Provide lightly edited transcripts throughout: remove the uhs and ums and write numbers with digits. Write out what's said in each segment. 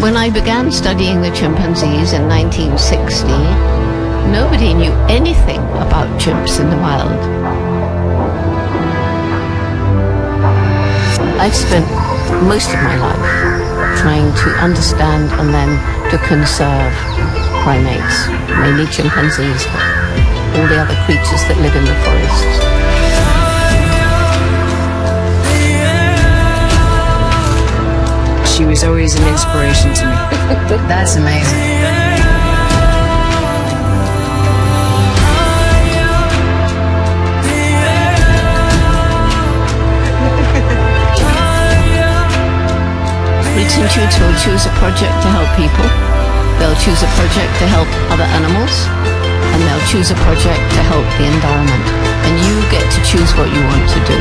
When I began studying the chimpanzees in 1960, nobody knew anything about chimps in the wild. I've spent most of my life trying to understand and then to conserve primates, mainly chimpanzees, but all the other creatures that live in the forests. She was always an inspiration to me. That's amazing. Roots and Shoots will choose a project to help people, they'll choose a project to help other animals, and they'll choose a project to help the environment. And you get to choose what you want to do.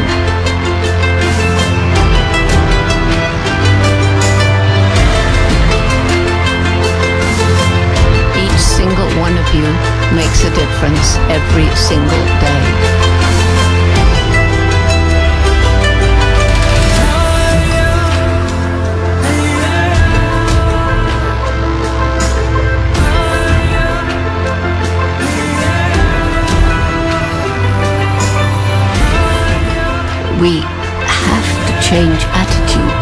Each single one of you makes a difference every single day. We have to change attitude.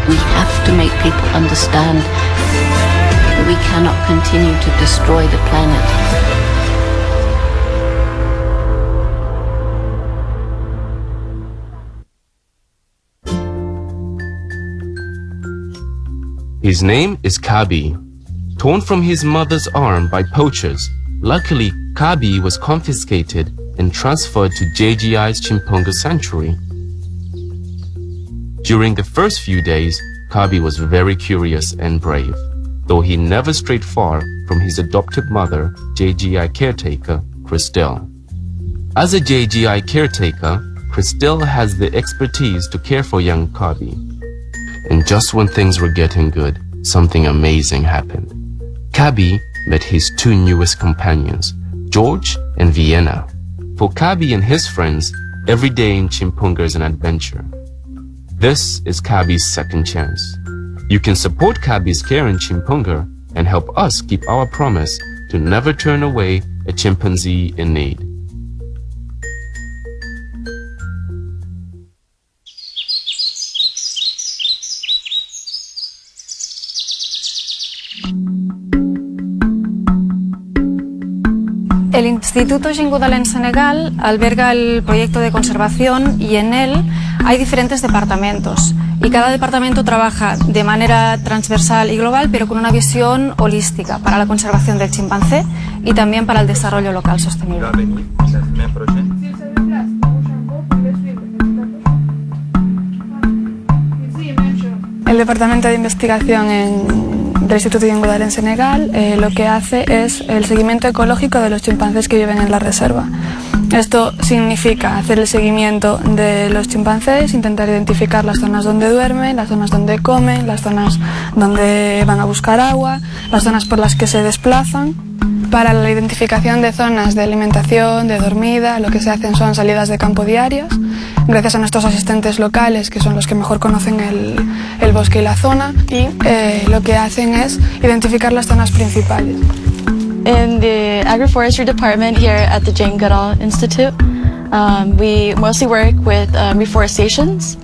We have to make people understand that we cannot continue to destroy the planet. His name is Kabi. Torn from his mother's arm by poachers, luckily Kabi was confiscated and transferred to JGI's Chimpunga Sanctuary. During the first few days, Kabi was very curious and brave, though he never strayed far from his adopted mother, JGI caretaker, Christelle. As a JGI caretaker, Christelle has the expertise to care for young Kabi. And just when things were getting good, something amazing happened. Kabi met his two newest companions, George and Vienna. For Kabi and his friends, every day in Chimpunga is an adventure. This is Kabi's second chance. You can support Kabi's care in Chimpunga and help us keep our promise to never turn away a chimpanzee in need. El Instituto Jane Goodall en Senegal alberga el proyecto de conservación y en él hay diferentes departamentos y cada departamento trabaja de manera transversal y global pero con una visión holística para la conservación del chimpancé y también para el desarrollo local sostenible. El Departamento de Investigación del Instituto Jane Goodall en Senegal lo que hace es el seguimiento ecológico de los chimpancés que viven en la reserva. Esto significa hacer el seguimiento de los chimpancés, intentar identificar las zonas donde duermen, las zonas donde comen, las zonas donde van a buscar agua, las zonas por las que se desplazan. Para la identificación de zonas de alimentación, de dormida, lo que se hacen son salidas de campo diarias, gracias a nuestros asistentes locales, que son los que mejor conocen el bosque y la zona, y lo que hacen es identificar las zonas principales. In the agroforestry department here at the Jane Goodall Institute, we mostly work with reforestations,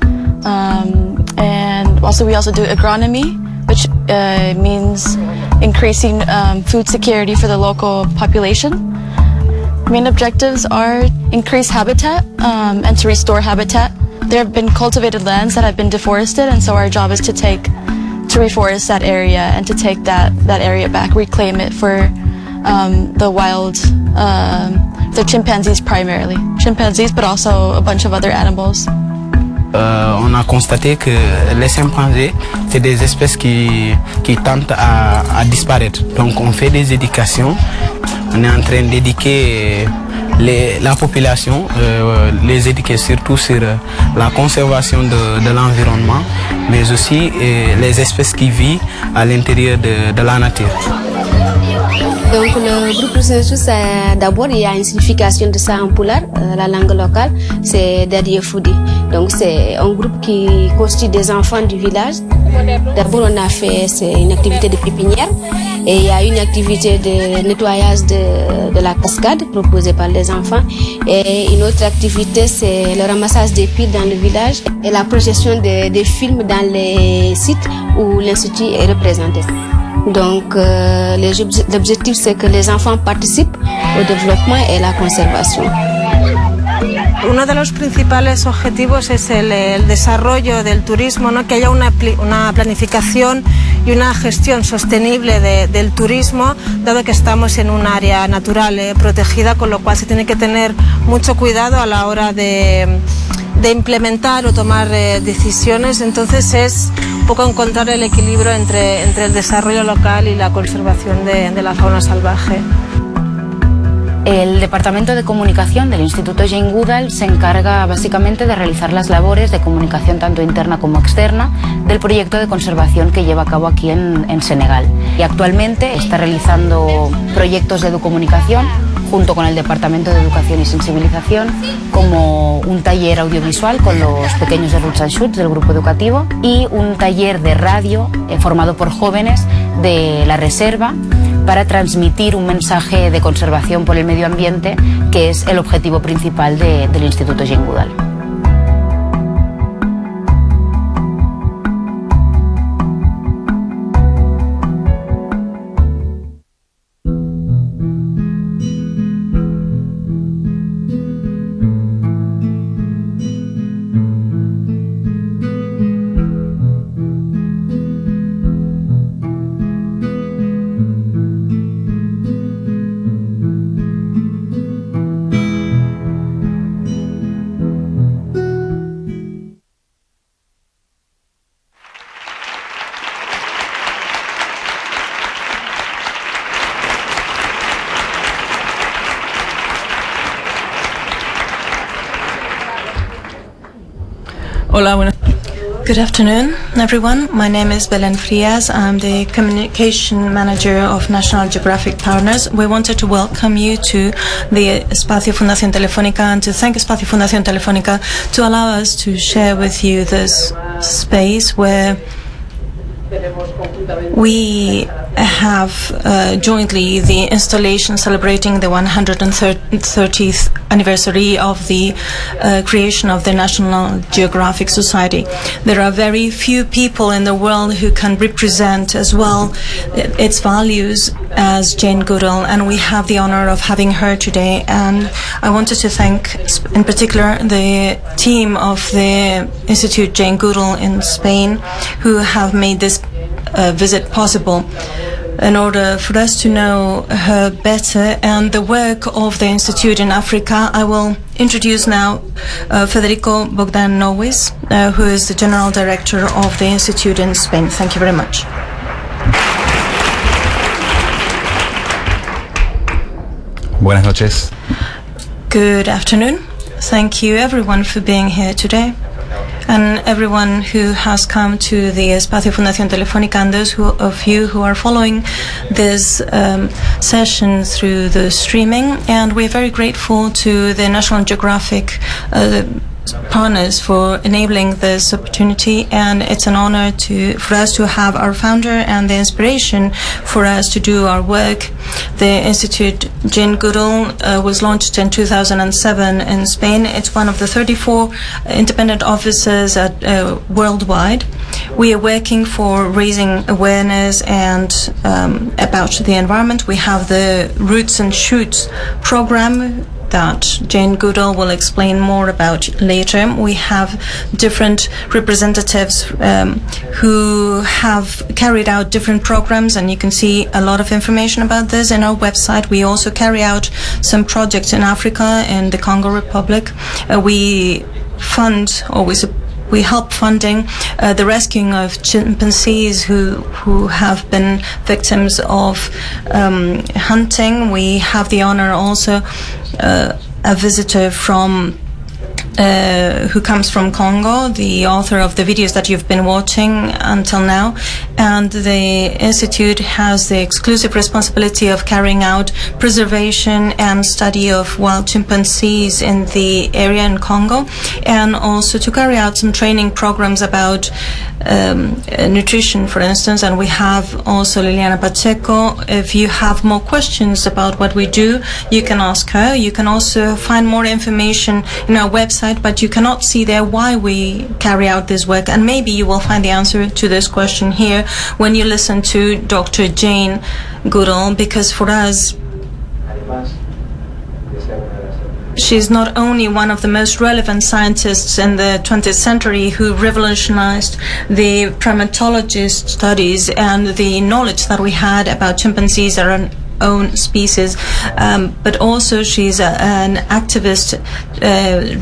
and we also do agronomy, which means increasing food security for the local population. Main objectives are increase habitat and to restore habitat. There have been cultivated lands that have been deforested, and so our job is to reforest that area and to take that area back, reclaim it for the wild, the chimpanzees primarily. Chimpanzees, but also a bunch of other animals. On a constaté que les chimpanzés, c'est des espèces qui tentent à disparaître. Donc on fait des éducations, on est en train d'éduquer la population, les éduquer surtout sur la conservation de l'environnement, mais aussi les espèces qui vivent à l'intérieur de la nature. Donc le groupe Visítanos, d'abord il y a une signification de ça en pulaar, la langue locale, c'est Daddy Foodie. Donc c'est un groupe qui constitue des enfants du village. D'abord on a fait une activité de pépinière et il y a une activité de nettoyage de la cascade proposée par les enfants et une autre activité c'est le ramassage des piles dans le village et la projection des films dans les sites où l'institut est représenté. Donc l'objectif c'est que les enfants participent au développement et la conservation. Uno de los principales objetivos es el desarrollo del turismo, ¿no? Que haya una planificación y una gestión sostenible del turismo, dado que estamos en un área natural protegida, con lo cual se tiene que tener mucho cuidado a la hora de implementar o tomar decisiones. Entonces es un poco encontrar el equilibrio entre el desarrollo local y la conservación de la fauna salvaje. El Departamento de Comunicación del Instituto Jane Goodall se encarga básicamente de realizar las labores de comunicación tanto interna como externa del proyecto de conservación que lleva a cabo aquí en Senegal. Y actualmente está realizando proyectos de comunicación junto con el Departamento de Educación y Sensibilización, como un taller audiovisual con los pequeños de Roots and Shoots del grupo educativo y un taller de radio formado por jóvenes de la reserva para transmitir un mensaje de conservación por el medio ambiente, que es el objetivo principal del Instituto Jane Goodall. Hola, buenas. Good afternoon, everyone. My name is Belen Frias. I'm the Communication Manager of National Geographic Partners. We wanted to welcome you to the Espacio Fundación Telefónica and to thank Espacio Fundación Telefónica to allow us to share with you this space where we have jointly the installation celebrating the 130th anniversary of the creation of the National Geographic Society. There are very few people in the world who can represent as well its values as Jane Goodall, and we have the honor of having her today. And I wanted to thank in particular the team of the Institute Jane Goodall in Spain, who have made this visit possible. In order for us to know her better and the work of the Institute in Africa, I will introduce now Federico Bogdan-Nowis, who is the General Director of the Institute in Spain. Thank you very much. Buenas noches. Good afternoon. Thank you everyone for being here today, and everyone who has come to the Espacio Fundación Telefónica, and those of you who are following this session through the streaming. And we're very grateful to the National Geographic partners for enabling this opportunity, and it's an honor for us to have our founder and the inspiration for us to do our work. The Institute Jane Goodall was launched in 2007 in Spain. It's one of the 34 independent offices worldwide. We are working for raising awareness and about the environment. We have the Roots and Shoots program that Jane Goodall will explain more about later. We have different representatives who have carried out different programs, and you can see a lot of information about this in our website. We also carry out some projects in Africa and the Congo Republic. We fund, or we help funding the rescuing of chimpanzees who have been victims of hunting. We have the honor also a visitor from who comes from Congo, the author of the videos that you've been watching until now. And the Institute has the exclusive responsibility of carrying out preservation and study of wild chimpanzees in the area in Congo, and also to carry out some training programs about nutrition, for instance. And we have also Liliana Pacheco. If you have more questions about what we do, you can ask her. You can also find more information in our website, but you cannot see there why we carry out this work. And maybe you will find the answer to this question here when you listen to Dr. Jane Goodall, because for us, she's not only one of the most relevant scientists in the 20th century who revolutionized the primatologist studies and the knowledge that we had about chimpanzees, our own species, but also she's an activist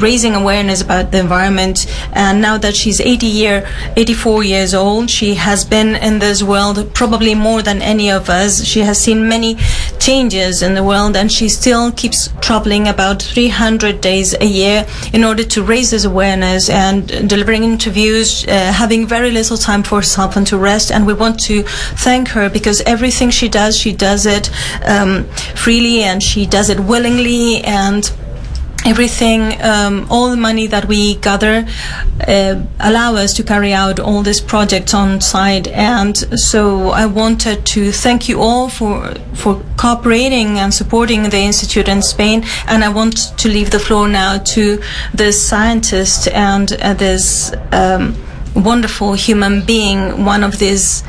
raising awareness about the environment. And now that she's 84 years old, she has been in this world probably more than any of us. She has seen many changes in the world, and she still keeps traveling about 300 days a year in order to raise this awareness and delivering interviews, having very little time for herself and to rest. And we want to thank her because everything she does it freely, and she does it willingly, and everything, all the money that we gather allow us to carry out all these projects on site. And so I wanted to thank you all for cooperating and supporting the Institute in Spain. And I want to leave the floor now to this scientist and this wonderful human being, one of these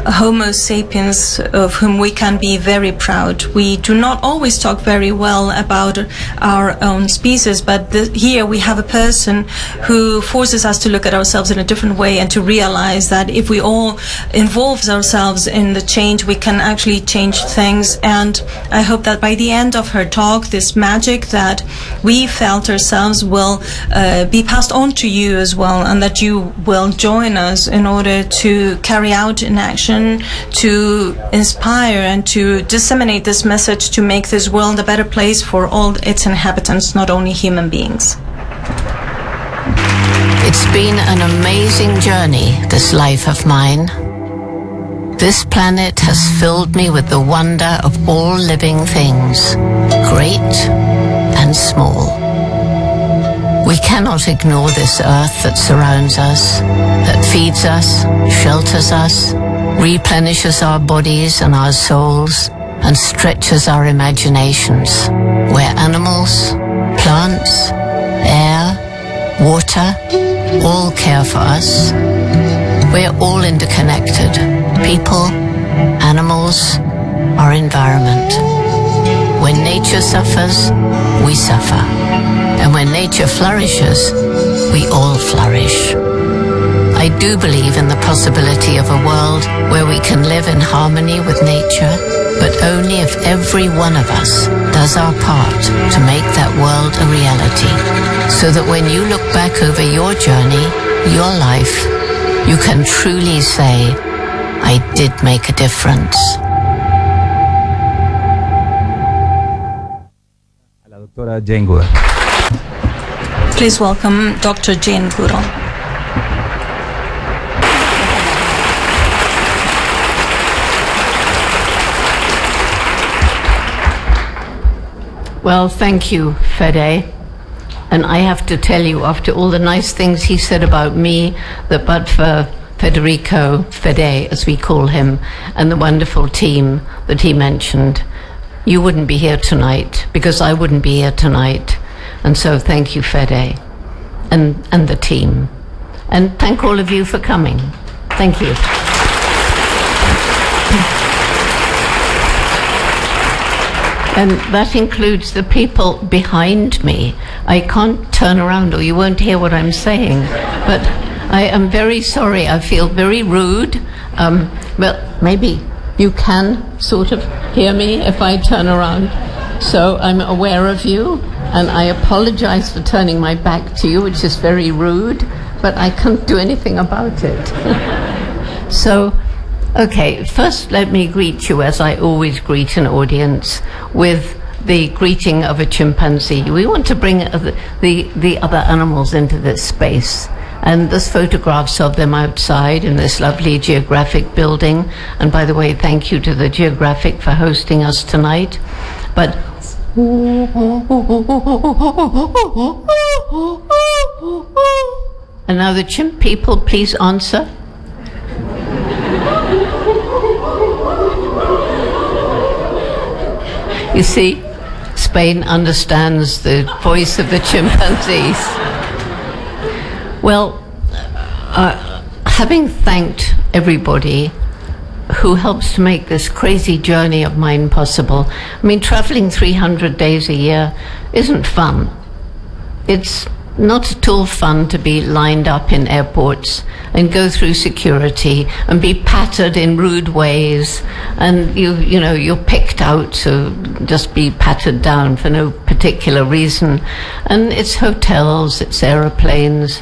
Homo sapiens of whom we can be very proud. We do not always talk very well about our own species, but here we have a person who forces us to look at ourselves in a different way and to realize that if we all involve ourselves in the change, we can actually change things. And I hope that by the end of her talk, this magic that we felt ourselves will be passed on to you as well, and that you will join us in order to carry out in action, to inspire and to disseminate this message, to make this world a better place for all its inhabitants, not only human beings. It's been an amazing journey, this life of mine. This planet has filled me with the wonder of all living things, great and small. We cannot ignore this earth that surrounds us, that feeds us, shelters us, replenishes our bodies and our souls, and stretches our imaginations, where animals, plants, air, water, all care for us. We're all interconnected. People, animals, our environment. When nature suffers, we suffer. And when nature flourishes, we all flourish. I do believe in the possibility of a world where we can live in harmony with nature, but only if every one of us does our part to make that world a reality, so that when you look back over your journey, your life, you can truly say, I did make a difference. La doctora Jane Goodall. Please welcome Dr. Jane Goodall. Well, thank you, Fede. And I have to tell you, after all the nice things he said about me, that but for Federico, Fede, as we call him, and the wonderful team that he mentioned, you wouldn't be here tonight, because I wouldn't be here tonight. And so thank you, Fede, and the team. And thank all of you for coming. Thank you. And that includes the people behind me. I can't turn around or you won't hear what I'm saying. But I am very sorry. I feel very rude. Well, maybe you can sort of hear me if I turn around. So I'm aware of you, and I apologize for turning my back to you, which is very rude, but I can't do anything about it. So, okay, first let me greet you, as I always greet an audience, with the greeting of a chimpanzee. We want to bring the other animals into this space. And there's photographs of them outside in this lovely Geographic building. And by the way, thank you to the Geographic for hosting us tonight. But and now the chimp people, please answer. You see, Spain understands the voice of the chimpanzees. Well, having thanked everybody who helps to make this crazy journey of mine possible. I mean, traveling 300 days a year isn't fun. It's not at all fun to be lined up in airports and go through security and be patted in rude ways, and you're picked out to just be patted down for no particular reason. And it's hotels, it's aeroplanes,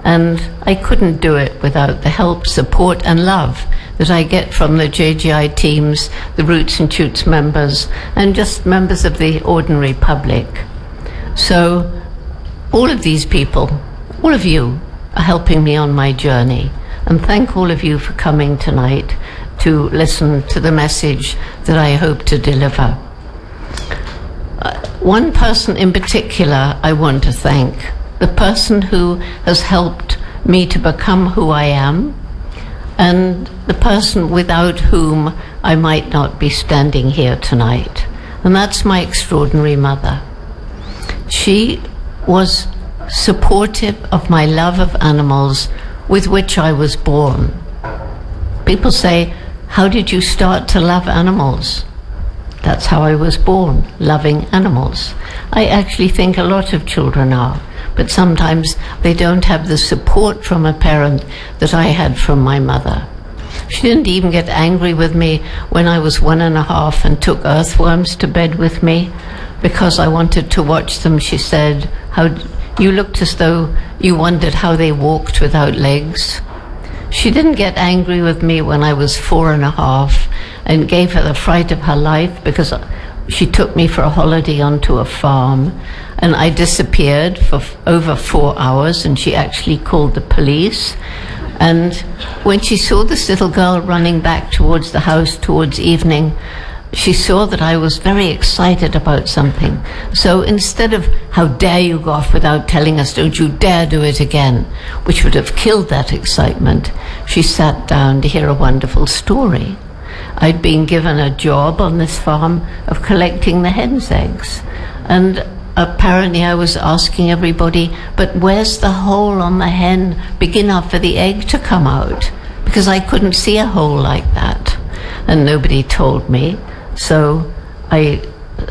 and I couldn't do it without the help, support and love that I get from the JGI teams, the Roots and Shoots members, and just members of the ordinary public. So all of these people, all of you, are helping me on my journey. And thank all of you for coming tonight to listen to the message that I hope to deliver. One person in particular I want to thank, the person who has helped me to become who I am, and the person without whom I might not be standing here tonight. And that's my extraordinary mother. She was supportive of my love of animals with which I was born. People say, how did you start to love animals? That's how I was born, loving animals. I actually think a lot of children are, but sometimes they don't have the support from a parent that I had from my mother. She didn't even get angry with me when I was 1.5 and took earthworms to bed with me because I wanted to watch them. She said, you looked as though you wondered how they walked without legs. She didn't get angry with me when I was 4.5 and gave her the fright of her life because she took me for a holiday onto a farm and I disappeared for over 4 hours and she actually called the police. And when she saw this little girl running back towards the house towards evening, she saw that I was very excited about something. So instead of, how dare you go off without telling us, don't you dare do it again, which would have killed that excitement, she sat down to hear a wonderful story. I'd been given a job on this farm of collecting the hen's eggs. And apparently I was asking everybody, but where's the hole on the hen big enough for the egg to come out? Because I couldn't see a hole like that. And nobody told me. So I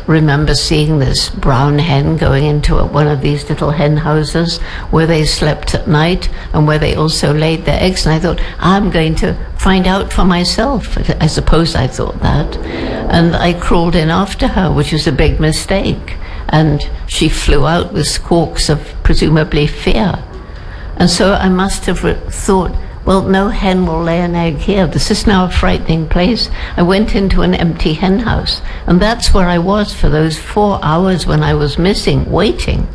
remember seeing this brown hen going into one of these little hen houses where they slept at night and where they also laid their eggs. And I thought, I'm going to find out for myself. I suppose I thought that. And I crawled in after her, which was a big mistake. And she flew out with squawks of presumably fear. And so I must have thought, well, no hen will lay an egg here. This is now a frightening place. I went into an empty hen house, and that's where I was for those 4 hours when I was missing, waiting.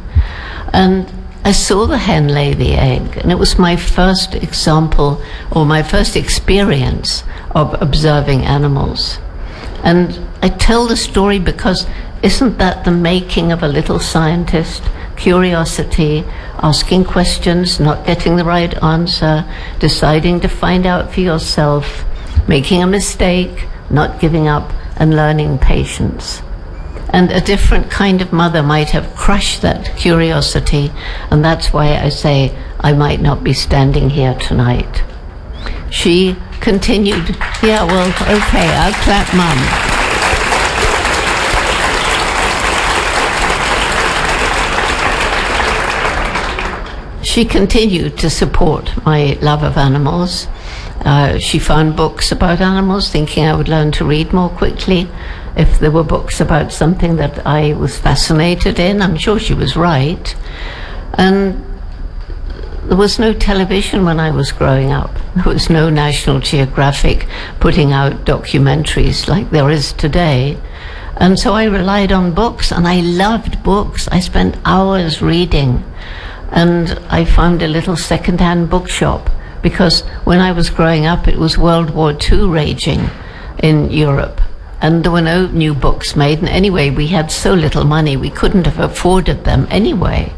And I saw the hen lay the egg, and it was my first example, or my first experience of observing animals. And I tell the story because isn't that the making of a little scientist? Curiosity, asking questions, not getting the right answer, deciding to find out for yourself, making a mistake, not giving up, and learning patience. And a different kind of mother might have crushed that curiosity, and that's why I say I might not be standing here tonight. She continued, yeah, well, okay, I'll clap Mum. She continued to support my love of animals. She found books about animals, thinking I would learn to read more quickly if there were books about something that I was fascinated in. I'm sure she was right. And there was no television when I was growing up. There was no National Geographic putting out documentaries like there is today. And so I relied on books, and I loved books. I spent hours reading. And I found a little second-hand bookshop, because when I was growing up, it was World War II raging in Europe. And there were no new books made. And anyway, we had so little money, we couldn't have afforded them anyway.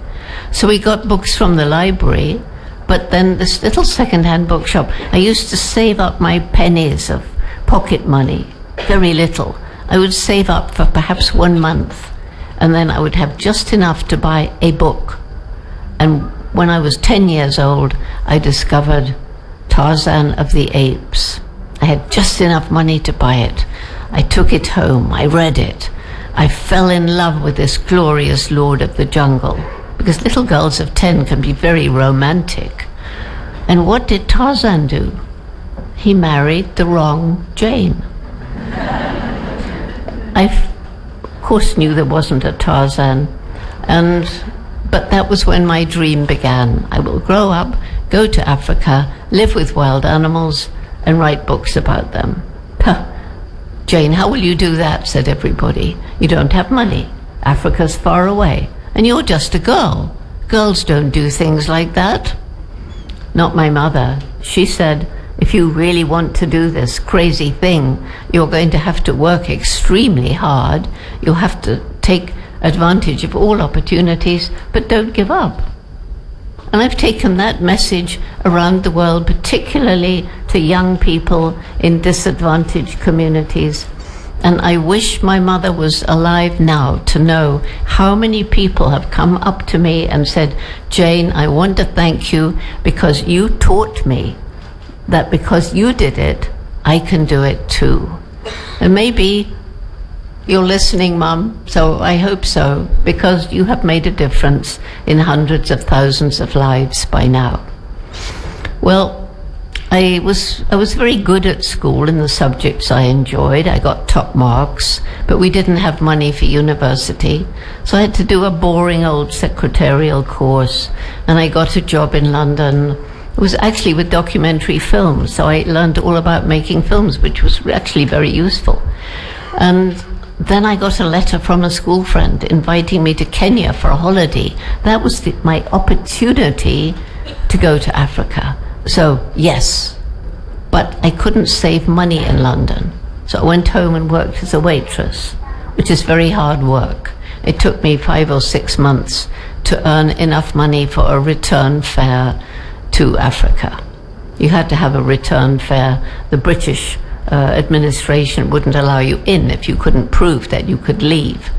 So we got books from the library, but then this little second-hand bookshop, I used to save up my pennies of pocket money, very little. I would save up for perhaps 1 month, and then I would have just enough to buy a book. And when I was 10 years old, I discovered Tarzan of the Apes. I had just enough money to buy it. I took it home, I read it. I fell in love with this glorious lord of the jungle, because little girls of 10 can be very romantic. And what did Tarzan do? He married the wrong Jane. I, of course, knew there wasn't a Tarzan, but that was when my dream began. I will grow up, go to Africa, live with wild animals, and write books about them. Huh. Jane, how will you do that? Said everybody. You don't have money. Africa's far away. And you're just a girl. Girls don't do things like that. Not my mother. She said, if you really want to do this crazy thing, you're going to have to work extremely hard. You'll have to take advantage of all opportunities, but don't give up. And I've taken that message around the world, particularly to young people in disadvantaged communities. And I wish my mother was alive now to know how many people have come up to me and said, Jane, I want to thank you because you taught me that because you did it, I can do it too. And maybe you're listening, Mum, so I hope so, because you have made a difference in hundreds of thousands of lives by now. Well, I was very good at school in the subjects I enjoyed. I got top marks, but we didn't have money for university, so I had to do a boring old secretarial course, and I got a job in London. It was actually with documentary films, so I learned all about making films, which was actually very useful. And then I got a letter from a school friend inviting me to Kenya for a holiday. That was my opportunity to go to Africa. So, yes, but I couldn't save money in London. So I went home and worked as a waitress, which is very hard work. It took me 5 or 6 months to earn enough money for a return fare to Africa. You had to have a return fare. The British administration wouldn't allow you in if you couldn't prove that you could leave.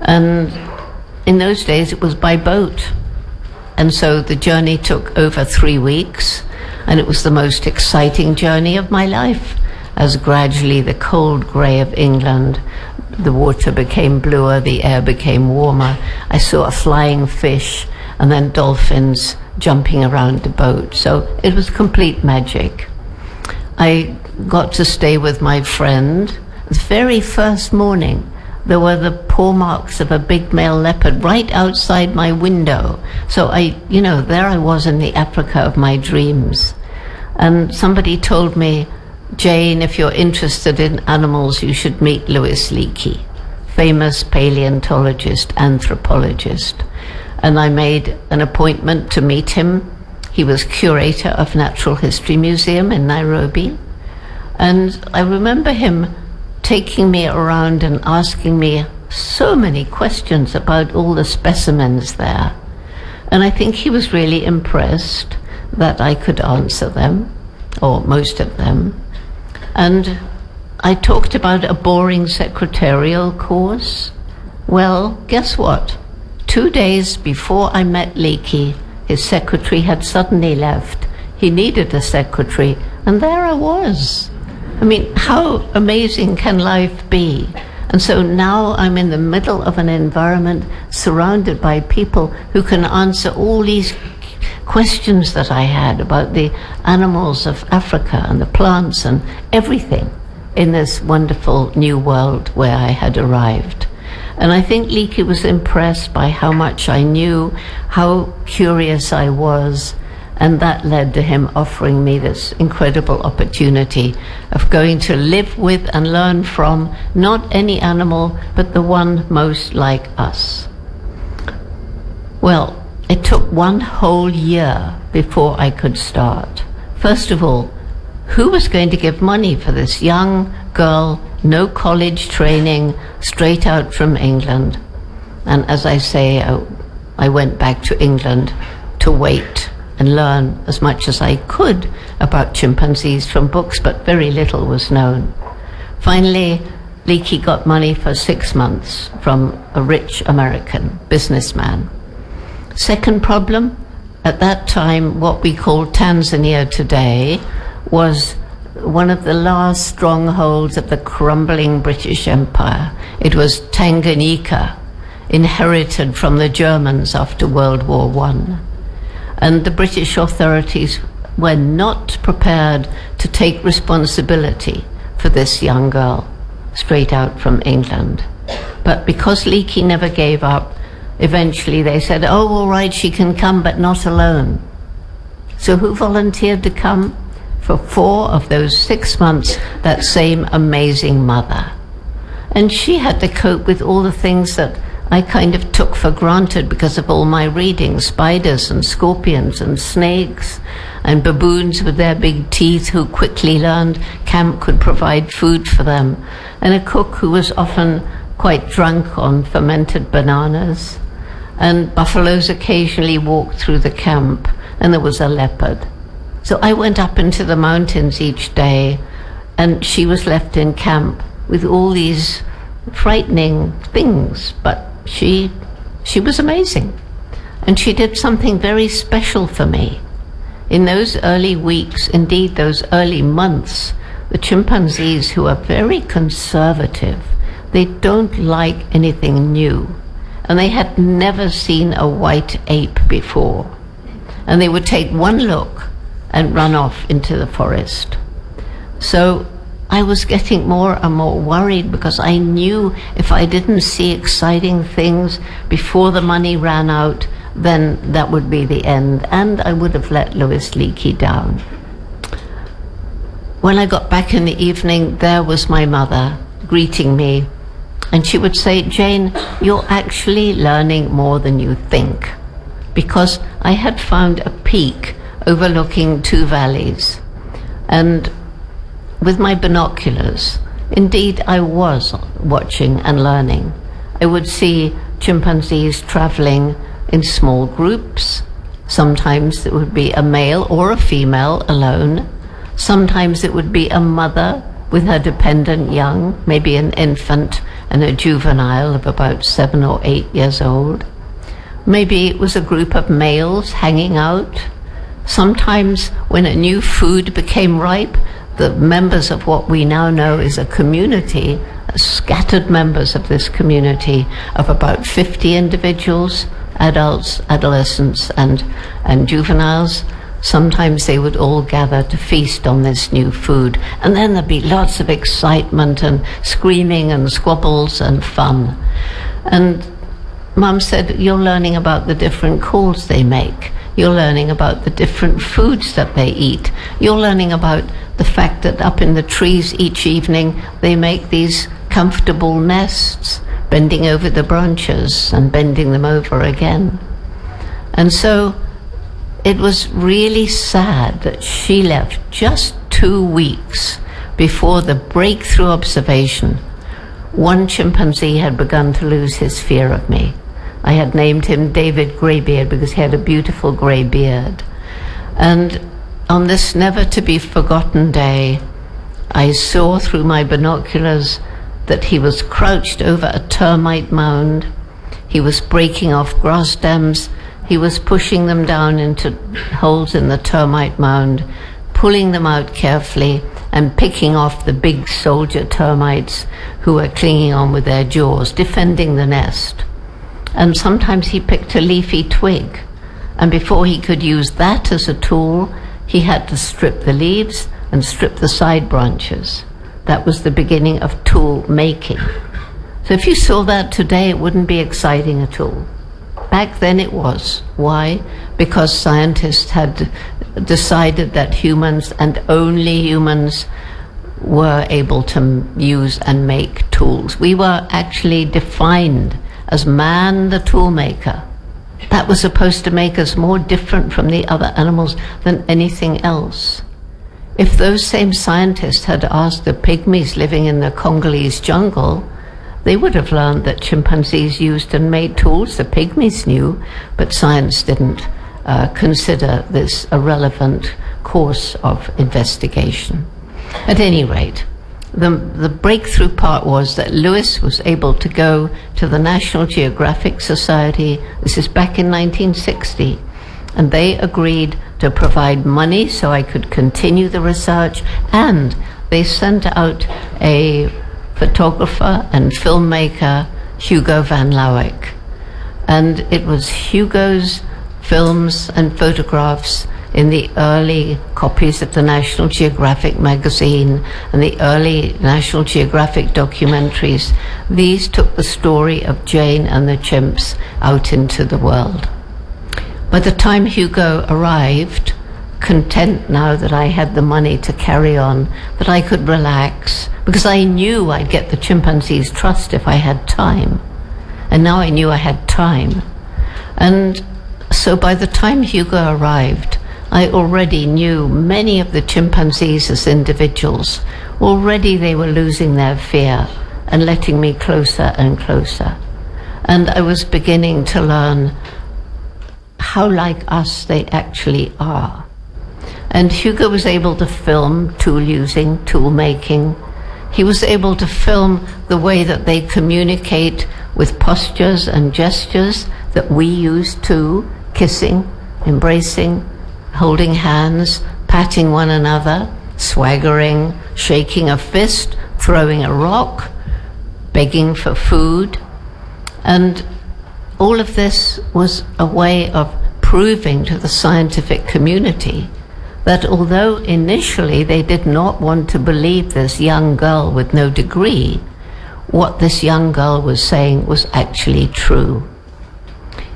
And in those days it was by boat. And so the journey took over 3 weeks, and it was the most exciting journey of my life, as gradually the cold grey of England, the water became bluer, the air became warmer. I saw a flying fish and then dolphins jumping around the boat. So it was complete magic. I got to stay with my friend. The very first morning, there were the paw marks of a big male leopard right outside my window. So there I was in the Africa of my dreams. And somebody told me, Jane, if you're interested in animals, you should meet Louis Leakey, famous paleontologist, anthropologist. And I made an appointment to meet him. He was curator of Natural History Museum in Nairobi. And I remember him taking me around and asking me so many questions about all the specimens there. And I think he was really impressed that I could answer them, or most of them. And I talked about a boring secretarial course. Well, guess what? 2 days before I met Leakey, his secretary had suddenly left. He needed a secretary, and there I was. I mean, how amazing can life be? And so now I'm in the middle of an environment surrounded by people who can answer all these questions that I had about the animals of Africa and the plants and everything in this wonderful new world where I had arrived. And I think Leakey was impressed by how much I knew, how curious I was, And that led to him offering me this incredible opportunity of going to live with and learn from not any animal, but the one most like us. Well, it took 1 whole year before I could start. First of all, who was going to give money for this young girl, no college training, straight out from England? And as I say, I went back to England to wait and learn as much as I could about chimpanzees from books, but very little was known. Finally, Leakey got money for 6 months from a rich American businessman. Second problem, at that time, what we call Tanzania today was one of the last strongholds of the crumbling British Empire. It was Tanganyika, inherited from the Germans after World War I. And the British authorities were not prepared to take responsibility for this young girl, straight out from England. But because Leakey never gave up, eventually they said, oh, all right, she can come, but not alone. So who volunteered to come? For 4 of those 6 months, that same amazing mother. And she had to cope with all the things that I kind of took for granted because of all my reading, spiders and scorpions and snakes and baboons with their big teeth who quickly learned camp could provide food for them, and a cook who was often quite drunk on fermented bananas, and buffaloes occasionally walked through the camp, and there was a leopard. So I went up into the mountains each day, and she was left in camp with all these frightening things, but she was amazing. And she did something very special for me. In those early weeks, indeed those early months, the chimpanzees, who are very conservative, they don't like anything new. And they had never seen a white ape before. And they would take one look and run off into the forest. So I was getting more and more worried because I knew if I didn't see exciting things before the money ran out, then that would be the end, and I would have let Louis Leakey down. When I got back in the evening, there was my mother greeting me, and she would say, Jane, you're actually learning more than you think, because I had found a peak overlooking 2 valleys, and with my binoculars, indeed I was watching and learning. I would see chimpanzees traveling in small groups. Sometimes it would be a male or a female alone. Sometimes it would be a mother with her dependent young, maybe an infant and a juvenile of about 7 or 8 years old. Maybe it was a group of males hanging out. Sometimes when a new food became ripe, the members of what we now know is a community, scattered members of this community of about 50 individuals, adults, adolescents, and juveniles. Sometimes they would all gather to feast on this new food. And then there'd be lots of excitement and screaming and squabbles and fun. And Mum said, you're learning about the different calls they make. You're learning about the different foods that they eat. You're learning about the fact that up in the trees each evening they make these comfortable nests, bending over the branches and bending them over again. And so it was really sad that she left just 2 weeks before the breakthrough observation. One chimpanzee had begun to lose his fear of me. I had named him David Greybeard because he had a beautiful grey beard. And on this never-to-be-forgotten day, I saw through my binoculars that he was crouched over a termite mound. He was breaking off grass stems. He was pushing them down into holes in the termite mound, pulling them out carefully and picking off the big soldier termites who were clinging on with their jaws, defending the nest. And sometimes he picked a leafy twig, and before he could use that as a tool, he had to strip the leaves and strip the side branches. That was the beginning of tool making. So if you saw that today, it wouldn't be exciting at all. Back then it was. Why? Because scientists had decided that humans, and only humans, were able to use and make tools. We were actually defined as man the tool maker. That was supposed to make us more different from the other animals than anything else. If those same scientists had asked the pygmies living in the Congolese jungle, they would have learned that chimpanzees used and made tools. The pygmies knew, but science didn't consider this a relevant course of investigation. At any rate, the breakthrough part was that Lewis was able to go to the National Geographic Society. This is back in 1960, and they agreed to provide money so I could continue the research, and they sent out a photographer and filmmaker, Hugo van Lawick. And it was Hugo's films and photographs in the early copies of the National Geographic magazine and the early National Geographic documentaries. These took the story of Jane and the chimps out into the world. By the time Hugo arrived, content now that I had the money to carry on, that I could relax, because I knew I'd get the chimpanzees' trust if I had time. And now I knew I had time. And so by the time Hugo arrived, I already knew many of the chimpanzees as individuals. Already they were losing their fear and letting me closer and closer. And I was beginning to learn how like us they actually are. And Hugo was able to film tool using, tool making. He was able to film the way that they communicate with postures and gestures that we use too, kissing, embracing, holding hands, patting one another, swaggering, shaking a fist, throwing a rock, begging for food. And all of this was a way of proving to the scientific community that although initially they did not want to believe this young girl with no degree, what this young girl was saying was actually true.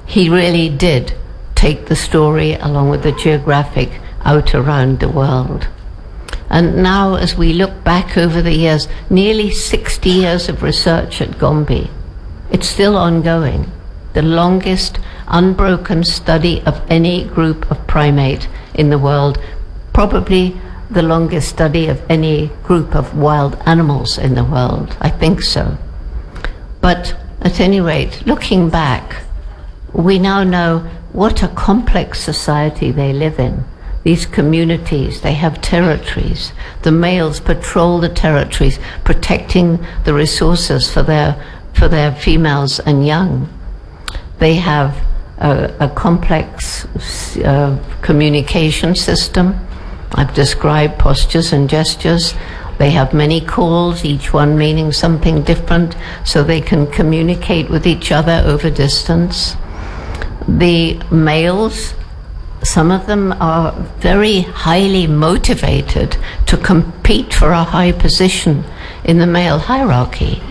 He really did take the story along with the Geographic out around the world. And now as we look back over the years, nearly 60 years of research at Gombe, it's still ongoing. The longest unbroken study of any group of primate in the world, probably the longest study of any group of wild animals in the world. I think so. But at any rate, looking back, we now know what a complex society they live in. These communities, they have territories. The males patrol the territories, protecting the resources for their females and young. They have a complex communication system. I've described postures and gestures. They have many calls, each one meaning something different, so they can communicate with each other over distance. The males, some of them are very highly motivated to compete for a high position in the male hierarchy.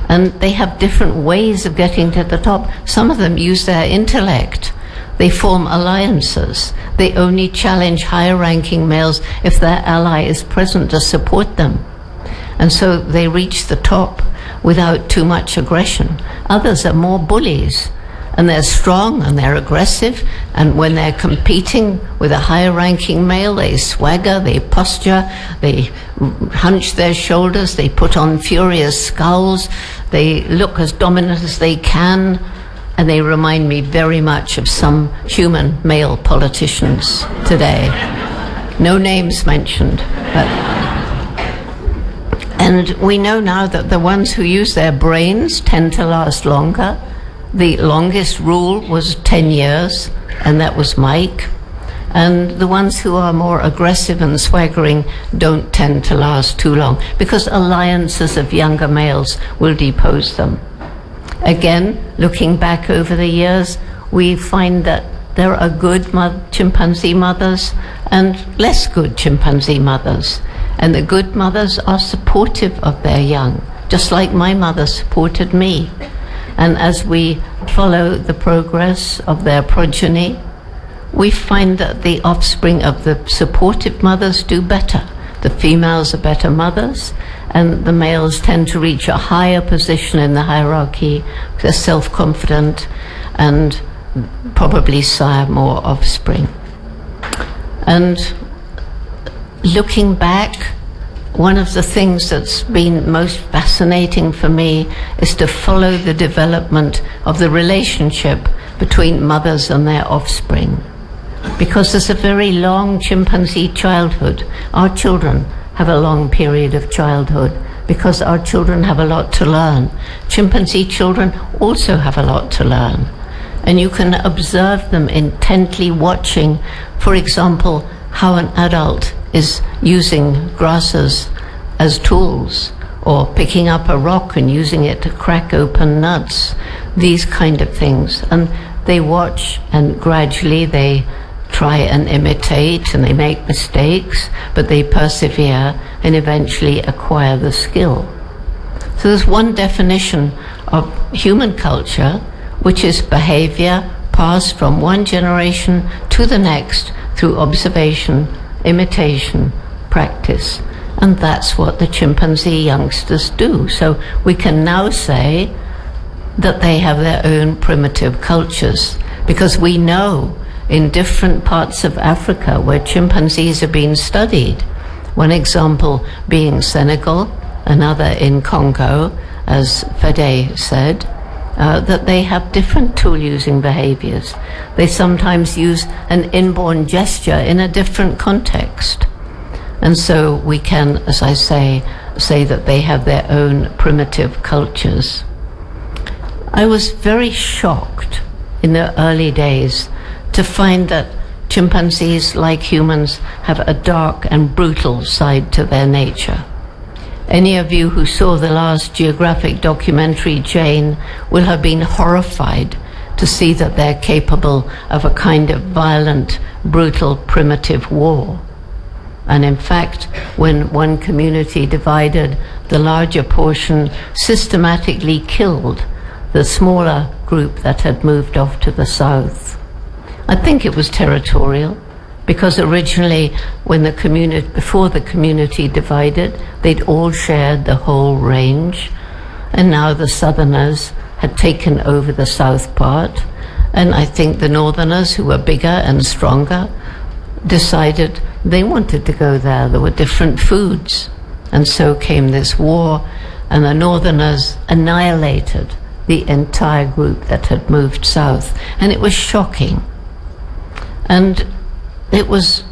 And they have different ways of getting to the top. Some of them use their intellect. They form alliances. They only challenge higher-ranking males if their ally is present to support them. And so they reach the top without too much aggression. Others are more bullies. And they're strong and they're aggressive, and when they're competing with a higher-ranking male, they swagger, they posture, they hunch their shoulders, they put on furious scowls, they look as dominant as they can, and they remind me very much of some human male politicians today. No names mentioned, but... And we know now that the ones who use their brains tend to last longer. The longest rule was 10 years, and that was Mike. And the ones who are more aggressive and swaggering don't tend to last too long, because alliances of younger males will depose them. Again, looking back over the years, we find that there are good chimpanzee mothers and less good chimpanzee mothers. And the good mothers are supportive of their young, just like my mother supported me. And as we follow the progress of their progeny, we find that the offspring of the supportive mothers do better. The females are better mothers, and the males tend to reach a higher position in the hierarchy. They're self-confident and probably sire more offspring. And looking back, one of the things that's been most fascinating for me is to follow the development of the relationship between mothers and their offspring. Because there's a very long chimpanzee childhood. Our children have a long period of childhood because our children have a lot to learn. Chimpanzee children also have a lot to learn. And you can observe them intently watching, for example, how an adult is using grasses as tools, or picking up a rock and using it to crack open nuts, these kind of things. And they watch, and gradually they try and imitate, and they make mistakes, but they persevere and eventually acquire the skill. So there's one definition of human culture, which is behavior passed from one generation to the next through observation, imitation, practice. And that's what the chimpanzee youngsters do. So we can now say that they have their own primitive cultures, because we know in different parts of Africa where chimpanzees are being studied, one example being Senegal, another in Congo, as Fede said, that they have different tool-using behaviors. They sometimes use an inborn gesture in a different context. And so we can, as I say that they have their own primitive cultures. I was very shocked in the early days to find that chimpanzees, like humans, have a dark and brutal side to their nature. Any of you who saw the last Geographic documentary, Jane, will have been horrified to see that they're capable of a kind of violent, brutal, primitive war. And in fact, when one community divided, the larger portion systematically killed the smaller group that had moved off to the south. I think it was territorial, because originally, when before the community divided, they'd all shared the whole range, and now the southerners had taken over the south part, and I think the northerners, who were bigger and stronger, decided they wanted to go there. There were different foods, and so came this war, and the northerners annihilated the entire group that had moved south, and it was shocking. And it was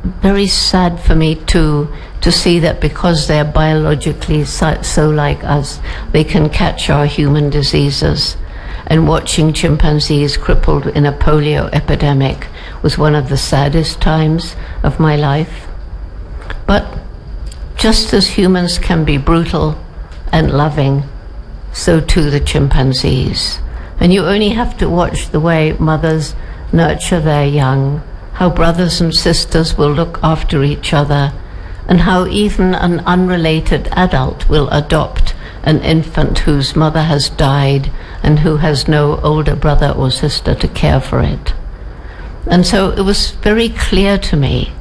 very sad for me to see that because they're biologically so like us, they can catch our human diseases. And watching chimpanzees crippled in a polio epidemic was one of the saddest times of my life. But just as humans can be brutal and loving, so too the chimpanzees. And you only have to watch the way mothers nurture their young, how brothers and sisters will look after each other, and how even an unrelated adult will adopt an infant whose mother has died and who has no older brother or sister to care for it. And so it was very clear to me,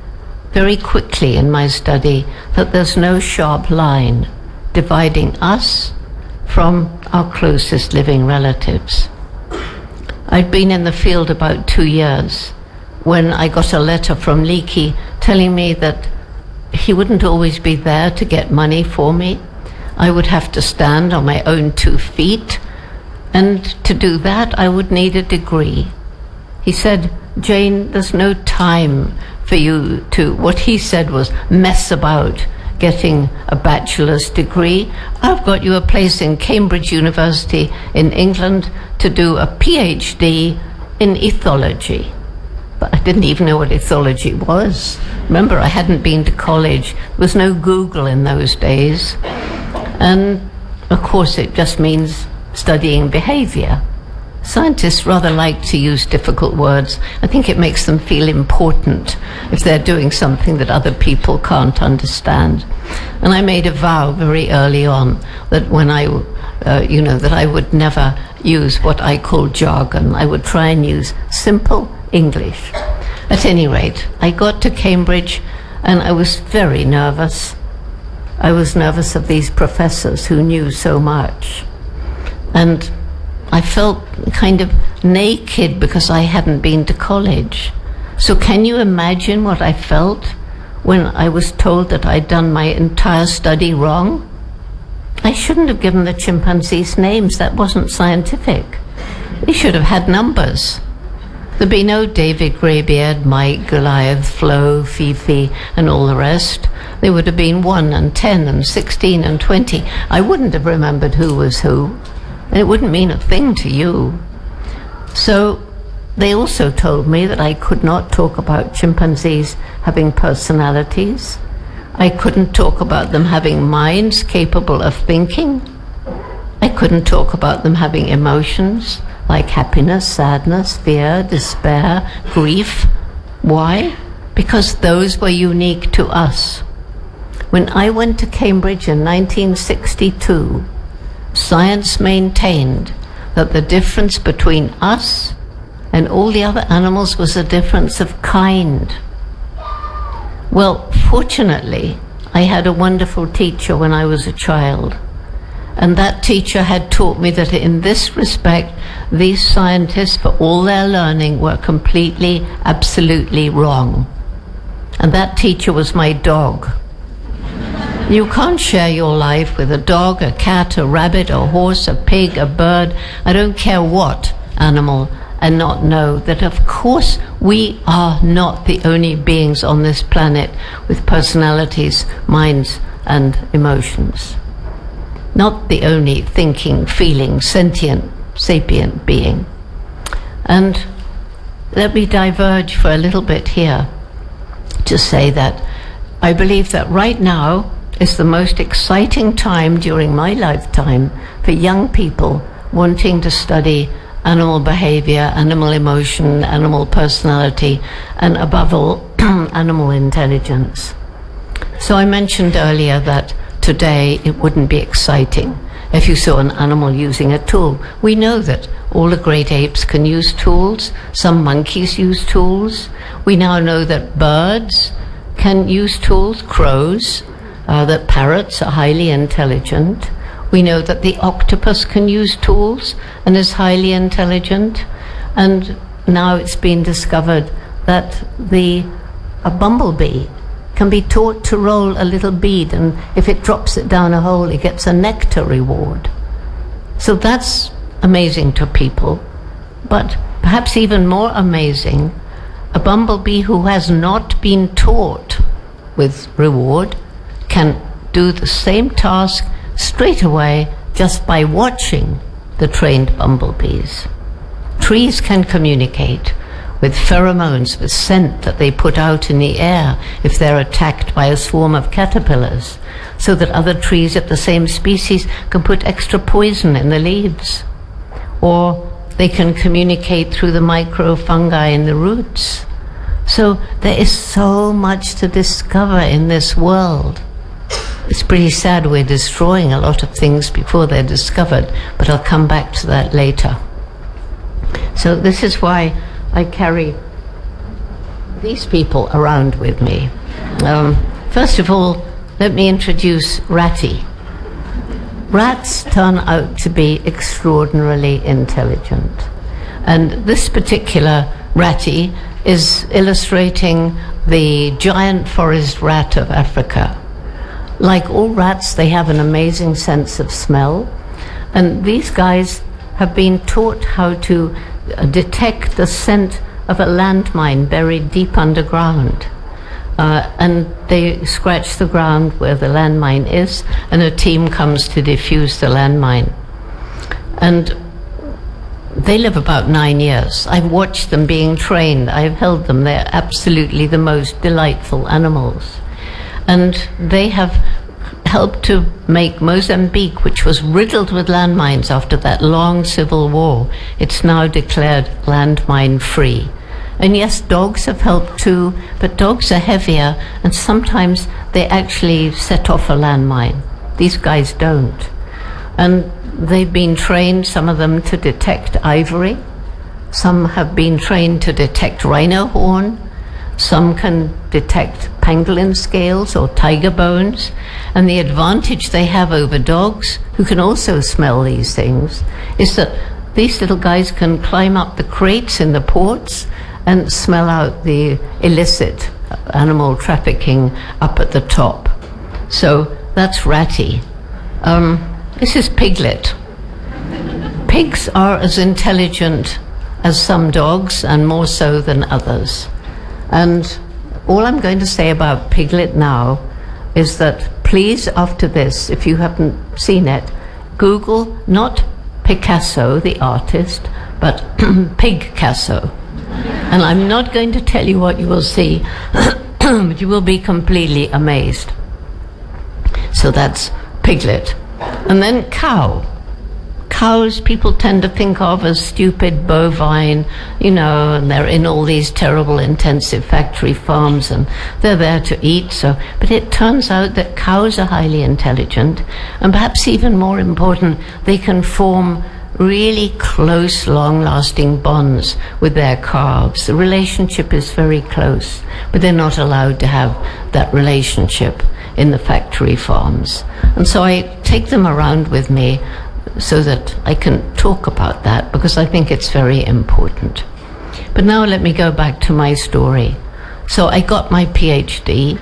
very quickly in my study, that there's no sharp line dividing us from our closest living relatives. I'd been in the field about 2 years when I got a letter from Leakey telling me that he wouldn't always be there to get money for me. I would have to stand on my own 2 feet, and to do that I would need a degree. He said, Jane, there's no time for you to, what he said was, mess about getting a bachelor's degree. I've got you a place in Cambridge University in England to do a PhD in ethology. But I didn't even know what ethology was. Remember, I hadn't been to college. There was no Google in those days. And of course, it just means studying behavior. Scientists rather like to use difficult words. I think it makes them feel important if they're doing something that other people can't understand. And I made a vow very early on that when that I would never use what I call jargon. I would try and use simple English. At any rate, I got to Cambridge and I was very nervous. I was nervous of these professors who knew so much. And I felt kind of naked because I hadn't been to college. So can you imagine what I felt when I was told that I'd done my entire study wrong? I shouldn't have given the chimpanzees names. That wasn't scientific. They should have had numbers. There'd be no David Greybeard, Mike, Goliath, Flo, Fifi, and all the rest. There would have been 1 and 10 and 16 and 20. I wouldn't have remembered who was who, and it wouldn't mean a thing to you. So they also told me that I could not talk about chimpanzees having personalities. I couldn't talk about them having minds capable of thinking. I couldn't talk about them having emotions like happiness, sadness, fear, despair, grief. Why? Because those were unique to us. When I went to Cambridge in 1962, science maintained that the difference between us and all the other animals was a difference of kind. Well, fortunately, I had a wonderful teacher when I was a child. And that teacher had taught me that in this respect, these scientists, for all their learning, were completely, absolutely wrong. And that teacher was my dog. You can't share your life with a dog, a cat, a rabbit, a horse, a pig, a bird, I don't care what animal, and not know that, of course, we are not the only beings on this planet with personalities, minds, and emotions. Not the only thinking, feeling, sentient, sapient being. And let me diverge for a little bit here to say that I believe that right now is the most exciting time during my lifetime for young people wanting to study animal behavior, animal emotion, animal personality, and above all, animal intelligence. So I mentioned earlier that today it wouldn't be exciting if you saw an animal using a tool. We know that all the great apes can use tools. Some monkeys use tools. We now know that birds can use tools, crows, that parrots are highly intelligent. We know that the octopus can use tools and is highly intelligent. And now it's been discovered that a bumblebee can be taught to roll a little bead, and if it drops it down a hole, it gets a nectar reward. So that's amazing to people. But perhaps even more amazing, a bumblebee who has not been taught with reward can do the same task straight away just by watching the trained bumblebees. Trees can communicate with pheromones, with scent that they put out in the air if they're attacked by a swarm of caterpillars, so that other trees of the same species can put extra poison in the leaves. Or they can communicate through the microfungi in the roots. So there is so much to discover in this world. It's pretty sad we're destroying a lot of things before they're discovered, but I'll come back to that later. So this is why I carry these people around with me. First of all, let me introduce Ratty. Rats turn out to be extraordinarily intelligent. And this particular Ratty is illustrating the giant forest rat of Africa. Like all rats, they have an amazing sense of smell. And these guys have been taught how to detect the scent of a landmine buried deep underground. And they scratch the ground where the landmine is, and a team comes to defuse the landmine. And they live about 9 years. I've watched them being trained. I've held them. They're absolutely the most delightful animals. And they have helped to make Mozambique, which was riddled with landmines after that long civil war, it's now declared landmine free. And yes, dogs have helped too, but dogs are heavier, and sometimes they actually set off a landmine. These guys don't. And they've been trained, some of them, to detect ivory. Some have been trained to detect rhino horn. Some can detect pangolin scales or tiger bones. And the advantage they have over dogs, who can also smell these things, is that these little guys can climb up the crates in the ports and smell out the illicit animal trafficking up at the top. So that's Ratty. This is Piglet. Pigs are as intelligent as some dogs, and more so than others. And all I'm going to say about Piglet now is that please, after this, if you haven't seen it, Google not Picasso, the artist, but Pigcasso. And I'm not going to tell you what you will see, but you will be completely amazed. So that's Piglet. And then cow. Cows people tend to think of as stupid, bovine, and they're in all these terrible intensive factory farms and they're there to eat. But it turns out that cows are highly intelligent, and perhaps even more important, they can form really close, long-lasting bonds with their calves. The relationship is very close, but they're not allowed to have that relationship in the factory farms. And so I take them around with me so that I can talk about that, because I think it's very important. But now let me go back to my story. So I got my PhD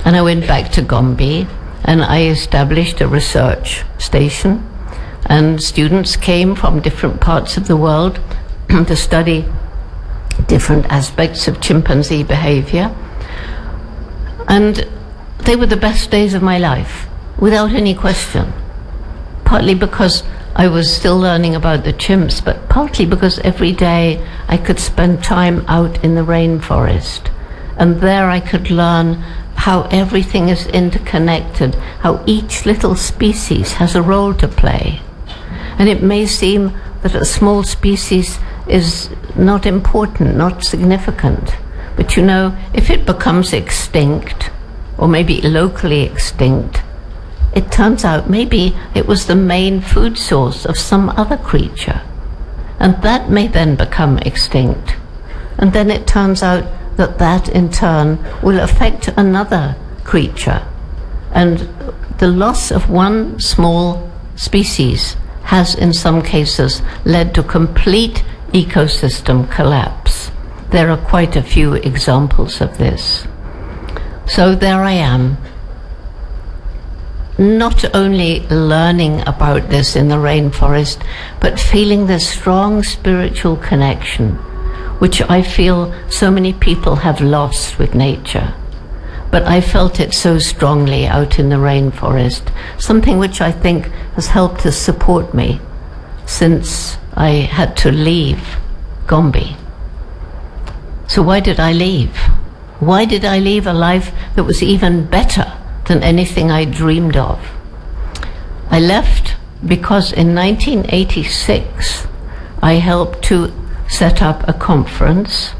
and I went back to Gombe and I established a research station, and students came from different parts of the world to study different aspects of chimpanzee behavior. And they were the best days of my life, without any question. Partly because I was still learning about the chimps, but partly because every day I could spend time out in the rainforest. And there I could learn how everything is interconnected, how each little species has a role to play. And it may seem that a small species is not important, not significant. But if it becomes extinct, or maybe locally extinct, it turns out maybe it was the main food source of some other creature. And that may then become extinct. And then it turns out that that in turn will affect another creature. And the loss of one small species has in some cases led to complete ecosystem collapse. There are quite a few examples of this. So there I am, not only learning about this in the rainforest, but feeling this strong spiritual connection, which I feel so many people have lost with nature. But I felt it so strongly out in the rainforest, something which I think has helped to support me since I had to leave Gombe. So why did I leave? Why did I leave a life that was even better than anything I dreamed of? I left because in 1986 I helped to set up a conference,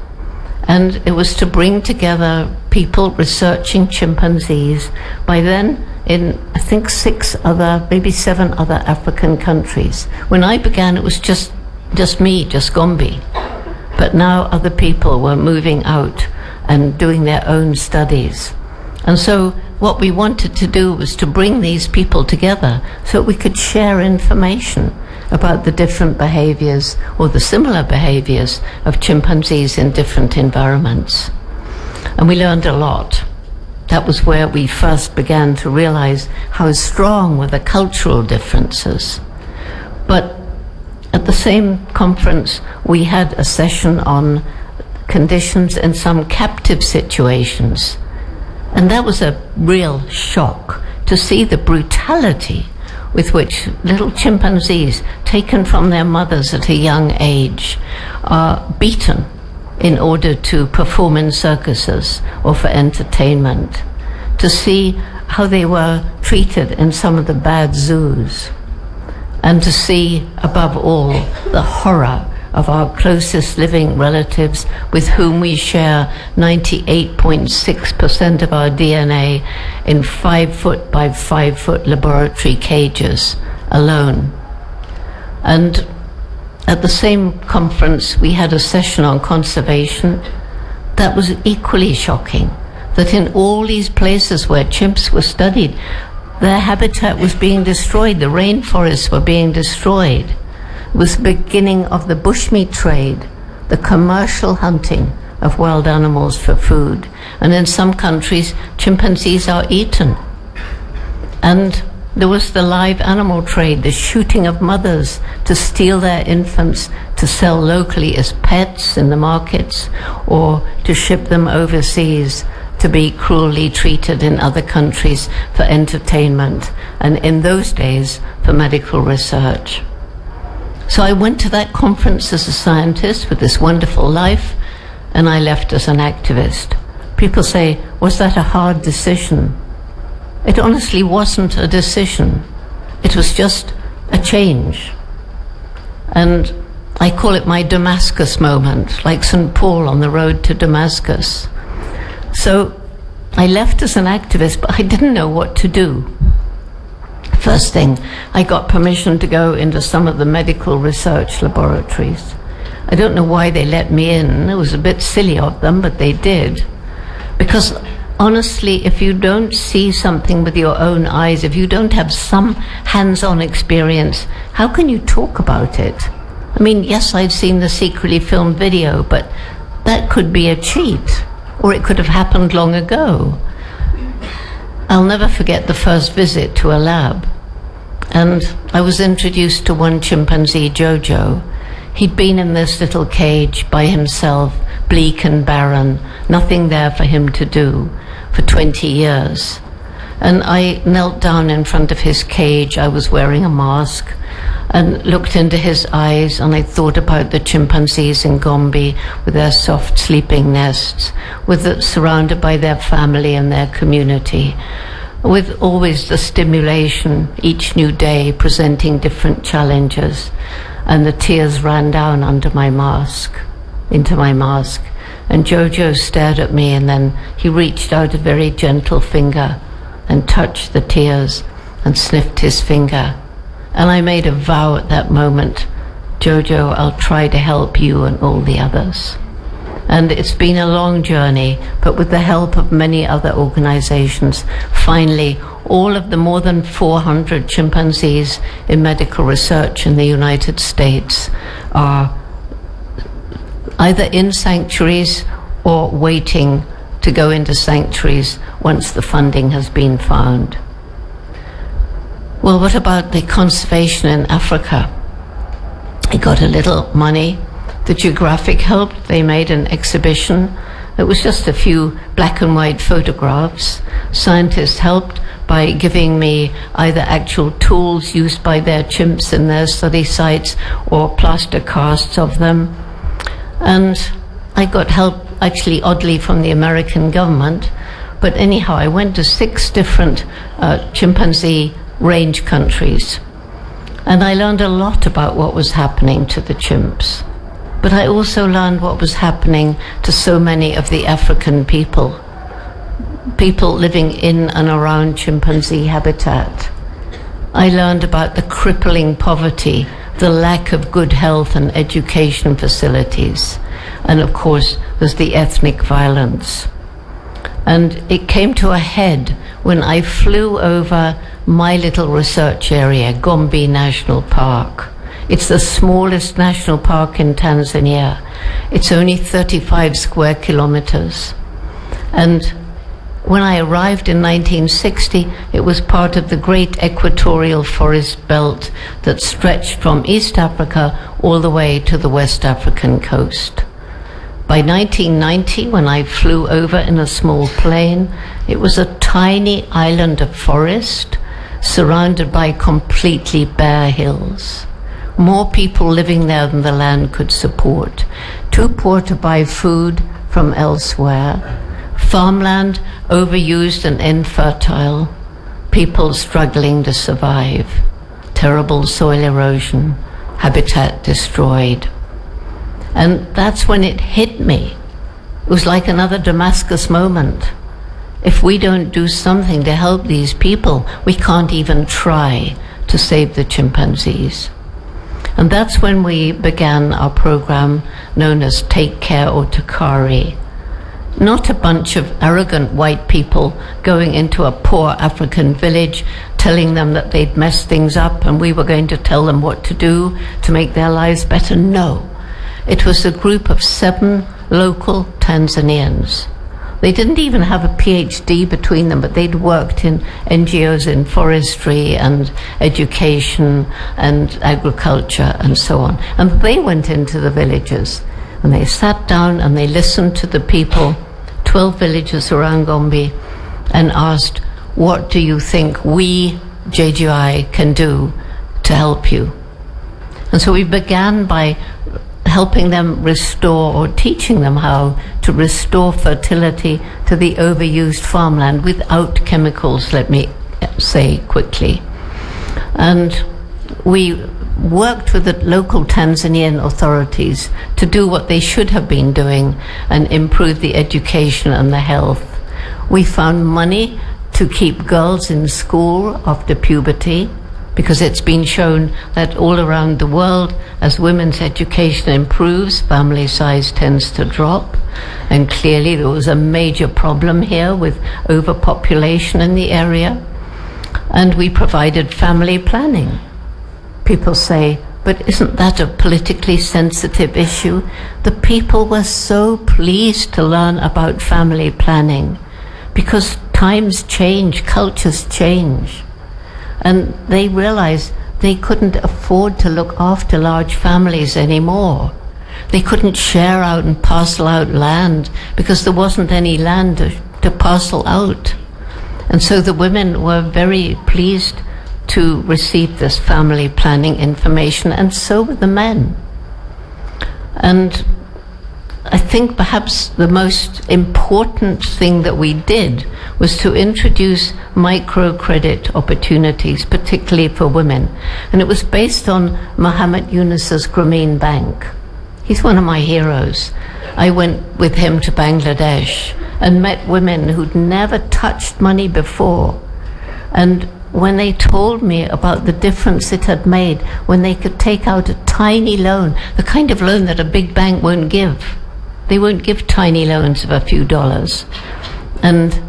and it was to bring together people researching chimpanzees. By then, in I think 6 other, maybe 7 other African countries. When I began, it was just me, just Gombe. But now other people were moving out and doing their own studies. And so what we wanted to do was to bring these people together so we could share information about the different behaviors or the similar behaviors of chimpanzees in different environments. And we learned a lot. That was where we first began to realize how strong were the cultural differences. But at the same conference, we had a session on conditions in some captive situations. And that was a real shock to see the brutality with which little chimpanzees taken from their mothers at a young age are beaten in order to perform in circuses or for entertainment, to see how they were treated in some of the bad zoos, and to see, above all, the horror of our closest living relatives with whom we share 98.6% of our DNA in 5 foot by 5 foot laboratory cages alone. And at the same conference, we had a session on conservation that was equally shocking, that in all these places where chimps were studied, their habitat was being destroyed, the rainforests were being destroyed. It was the beginning of the bushmeat trade, the commercial hunting of wild animals for food. And in some countries, chimpanzees are eaten. And there was the live animal trade, the shooting of mothers to steal their infants to sell locally as pets in the markets, or to ship them overseas to be cruelly treated in other countries for entertainment, and in those days for medical research. So I went to that conference as a scientist with this wonderful life, and I left as an activist. People say, was that a hard decision? It honestly wasn't a decision. It was just a change. And I call it my Damascus moment, like St. Paul on the road to Damascus. So I left as an activist, but I didn't know what to do. First thing, I got permission to go into some of the medical research laboratories. I don't know why they let me in. It was a bit silly of them, but they did. Because honestly, if you don't see something with your own eyes, if you don't have some hands-on experience, how can you talk about it? I mean, yes, I'd seen the secretly filmed video, but that could be a cheat, or it could have happened long ago. I'll never forget the first visit to a lab, and I was introduced to one chimpanzee, Jojo. He'd been in this little cage by himself, bleak and barren, nothing there for him to do, for 20 years. And I knelt down in front of his cage. I was wearing a mask and looked into his eyes, and I thought about the chimpanzees in Gombe with their soft sleeping nests, surrounded by their family and their community, with always the stimulation each new day presenting different challenges. And the tears ran down into my mask. And Jojo stared at me, and then he reached out a very gentle finger and touched the tears and sniffed his finger. And I made a vow at that moment, Jojo, I'll try to help you and all the others. And it's been a long journey, but with the help of many other organizations, finally, all of the more than 400 chimpanzees in medical research in the United States are either in sanctuaries or waiting to go into sanctuaries once the funding has been found. Well, what about the conservation in Africa? I got a little money. The Geographic helped. They made an exhibition. It was just a few black and white photographs. Scientists helped by giving me either actual tools used by their chimps in their study sites or plaster casts of them. And I got help, actually oddly, from the American government. But anyhow, I went to 6 different chimpanzee range countries. And I learned a lot about what was happening to the chimps. But I also learned what was happening to so many of the African people living in and around chimpanzee habitat. I learned about the crippling poverty, the lack of good health and education facilities. And of course, there's the ethnic violence. And it came to a head when I flew over my little research area, Gombe National Park. It's the smallest national park in Tanzania. It's only 35 square kilometers. And when I arrived in 1960, it was part of the great equatorial forest belt that stretched from East Africa all the way to the West African coast. By 1990, when I flew over in a small plane, it was a tiny island of forest surrounded by completely bare hills. More people living there than the land could support. Too poor to buy food from elsewhere. Farmland overused and infertile. People struggling to survive. Terrible soil erosion. Habitat destroyed. And that's when it hit me. It was like another Damascus moment. If we don't do something to help these people, we can't even try to save the chimpanzees. And that's when we began our program known as Take Care or Takari. Not a bunch of arrogant white people going into a poor African village telling them that they'd messed things up and we were going to tell them what to do to make their lives better. No. It was a group of 7 local Tanzanians. They didn't even have a PhD between them, but they'd worked in NGOs in forestry and education and agriculture and so on. And they went into the villages and they sat down and they listened to the people, 12 villages around Gombe, and asked, what do you think we, JGI, can do to help you? And so we began by helping them restore, or teaching them how to restore fertility to the overused farmland without chemicals, let me say quickly. And we worked with the local Tanzanian authorities to do what they should have been doing and improve the education and the health. We found money to keep girls in school after puberty, because it's been shown that all around the world, as women's education improves, family size tends to drop. And clearly there was a major problem here with overpopulation in the area. And we provided family planning. People say, but isn't that a politically sensitive issue? The people were so pleased to learn about family planning because times change, cultures change. And they realized they couldn't afford to look after large families anymore. They couldn't share out and parcel out land because there wasn't any land to parcel out. And so the women were very pleased to receive this family planning information, and so were the men. And I think perhaps the most important thing that we did was to introduce microcredit opportunities, particularly for women. And it was based on Muhammad Yunus's Grameen Bank. He's one of my heroes. I went with him to Bangladesh and met women who'd never touched money before. And when they told me about the difference it had made when they could take out a tiny loan, the kind of loan that a big bank won't give. They won't give tiny loans of a few dollars. And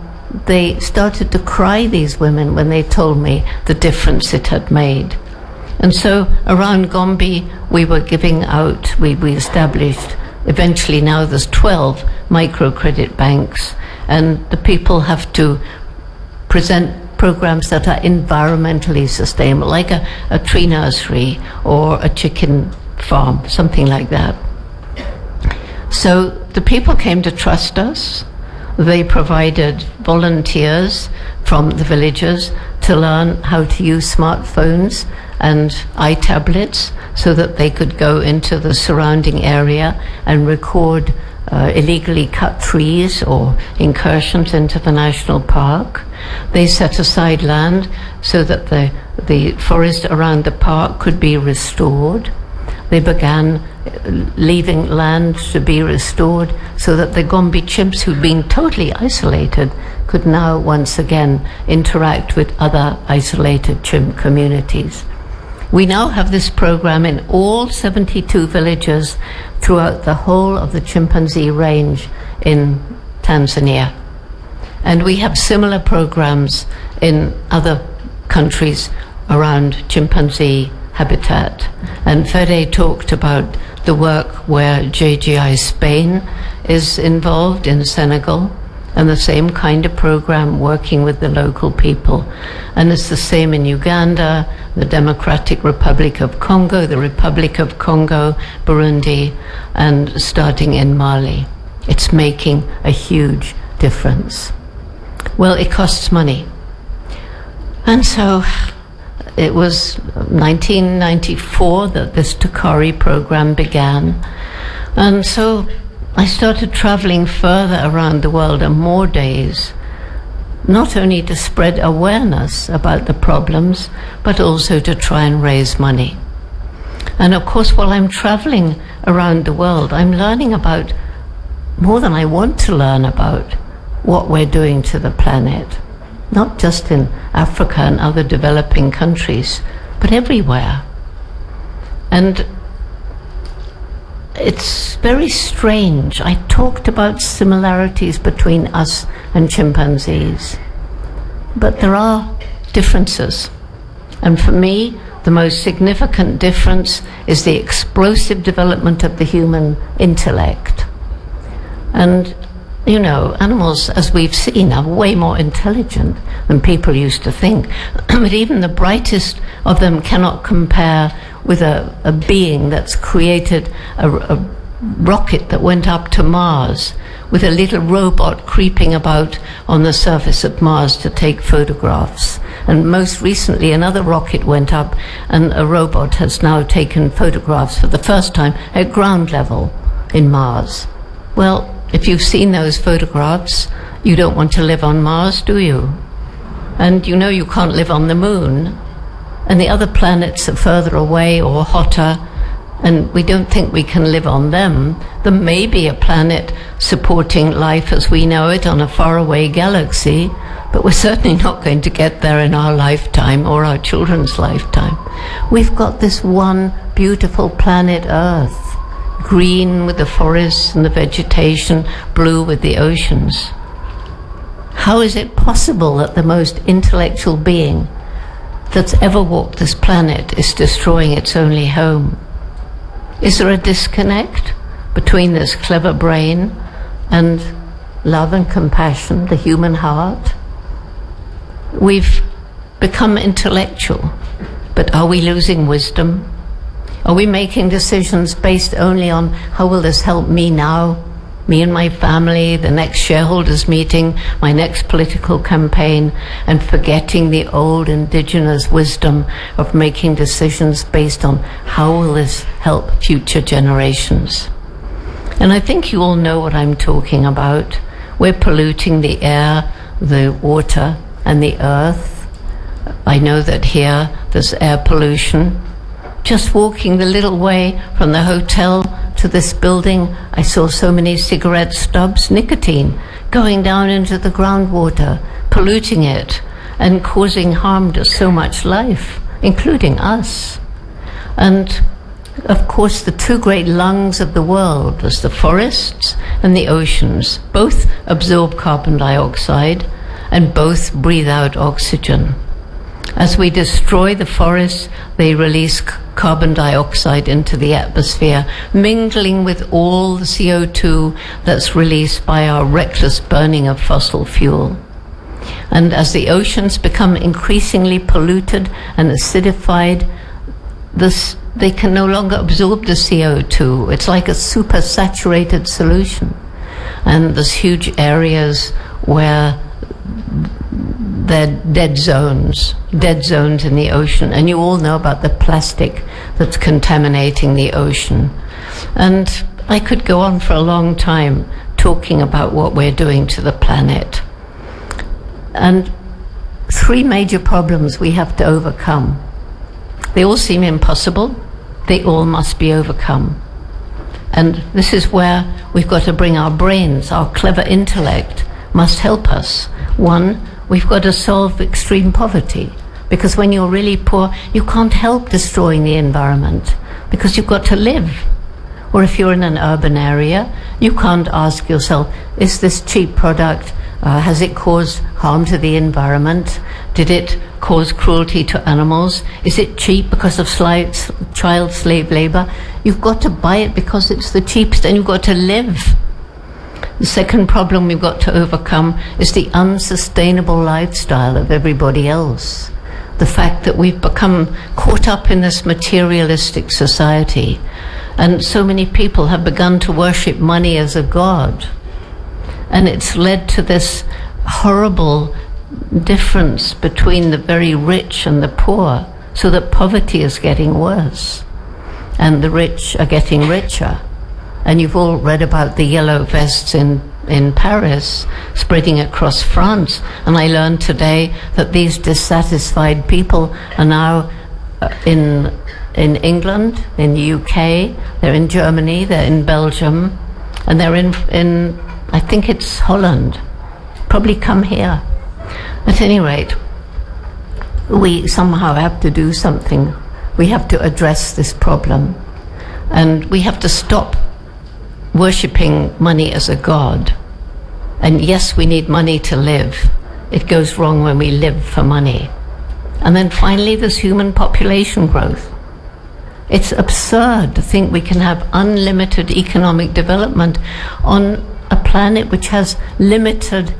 they started to cry, these women, when they told me the difference it had made. And so around Gombe, we were giving out, we established, eventually now there's 12 microcredit banks, and the people have to present programs that are environmentally sustainable, like a tree nursery or a chicken farm, something like that. So the people came to trust us. They provided volunteers from the villages to learn how to use smartphones and iTablets so that they could go into the surrounding area and record illegally cut trees or incursions into the national park. They set aside land so that the forest around the park could be restored. They began leaving land to be restored so that the Gombe chimps, who'd been totally isolated, could now once again interact with other isolated chimp communities. We now have this program in all 72 villages throughout the whole of the chimpanzee range in Tanzania. And we have similar programs in other countries around chimpanzee habitat. And Fede talked about the work where JGI Spain is involved in Senegal, and the same kind of program working with the local people. And it's the same in Uganda, the Democratic Republic of Congo, the Republic of Congo, Burundi, and starting in Mali. It's making a huge difference. Well, it costs money. And so it was 1994 that this Takari program began. And so I started traveling further around the world on more days, not only to spread awareness about the problems, but also to try and raise money. And of course, while I'm traveling around the world, I'm learning about more than I want to learn about what we're doing to the planet, not just in Africa and other developing countries, but everywhere. And it's very strange. I talked about similarities between us and chimpanzees, but there are differences. And for me, the most significant difference is the explosive development of the human intellect. And, you know, animals, as we've seen, are way more intelligent than people used to think. But even the brightest of them cannot compare with a being that's created a rocket that went up to Mars, with a little robot creeping about on the surface of Mars to take photographs. And most recently another rocket went up, and a robot has now taken photographs for the first time at ground level in Mars. Well, if you've seen those photographs, you don't want to live on Mars, do you? And you know you can't live on the moon, and the other planets are further away or hotter, and we don't think we can live on them. There may be a planet supporting life as we know it on a faraway galaxy, but we're certainly not going to get there in our lifetime or our children's lifetime. We've got this one beautiful planet Earth, green with the forests and the vegetation, blue with the oceans. How is it possible that the most intellectual being that's ever walked this planet is destroying its only home? Is there a disconnect between this clever brain and love and compassion, the human heart? We've become intellectual, but are we losing wisdom? Are we making decisions based only on how will this help me now, me and my family, the next shareholders meeting, my next political campaign, and forgetting the old indigenous wisdom of making decisions based on how will this help future generations? And I think you all know what I'm talking about. We're polluting the air, the water, and the earth. I know that here there's air pollution. Just walking the little way from the hotel to this building, I saw so many cigarette stubs, nicotine, going down into the groundwater, polluting it and causing harm to so much life, including us. And of course, the two great lungs of the world was the forests and the oceans. Both absorb carbon dioxide and both breathe out oxygen. As we destroy the forests, they release carbon dioxide into the atmosphere, mingling with all the CO2 that's released by our reckless burning of fossil fuel. And as the oceans become increasingly polluted and acidified, they can no longer absorb the CO2. It's like a supersaturated solution. And there's huge areas where they're dead zones in the ocean. And you all know about the plastic that's contaminating the ocean. And I could go on for a long time talking about what we're doing to the planet. And three major problems we have to overcome. They all seem impossible. They all must be overcome. And this is where we've got to bring our brains, our clever intellect must help us. One, we've got to solve extreme poverty, because when you're really poor, you can't help destroying the environment because you've got to live. Or if you're in an urban area, you can't ask yourself, is this cheap product, has it caused harm to the environment? Did it cause cruelty to animals? Is it cheap because of child slave labor? You've got to buy it because it's the cheapest and you've got to live. The second problem we've got to overcome is the unsustainable lifestyle of everybody else. The fact that we've become caught up in this materialistic society, and so many people have begun to worship money as a god. And it's led to this horrible difference between the very rich and the poor, so that poverty is getting worse and the rich are getting richer. And you've all read about the yellow vests in Paris spreading across France. And I learned today that these dissatisfied people are now in England, in the UK, they're in Germany, they're in Belgium, and they're in I think it's Holland. Probably come here. At any rate, we somehow have to do something we have to address this problem. And we have to stop worshipping money as a god. And yes, we need money to live. It goes wrong when we live for money. And then finally, there's human population growth. It's absurd to think we can have unlimited economic development on a planet which has limited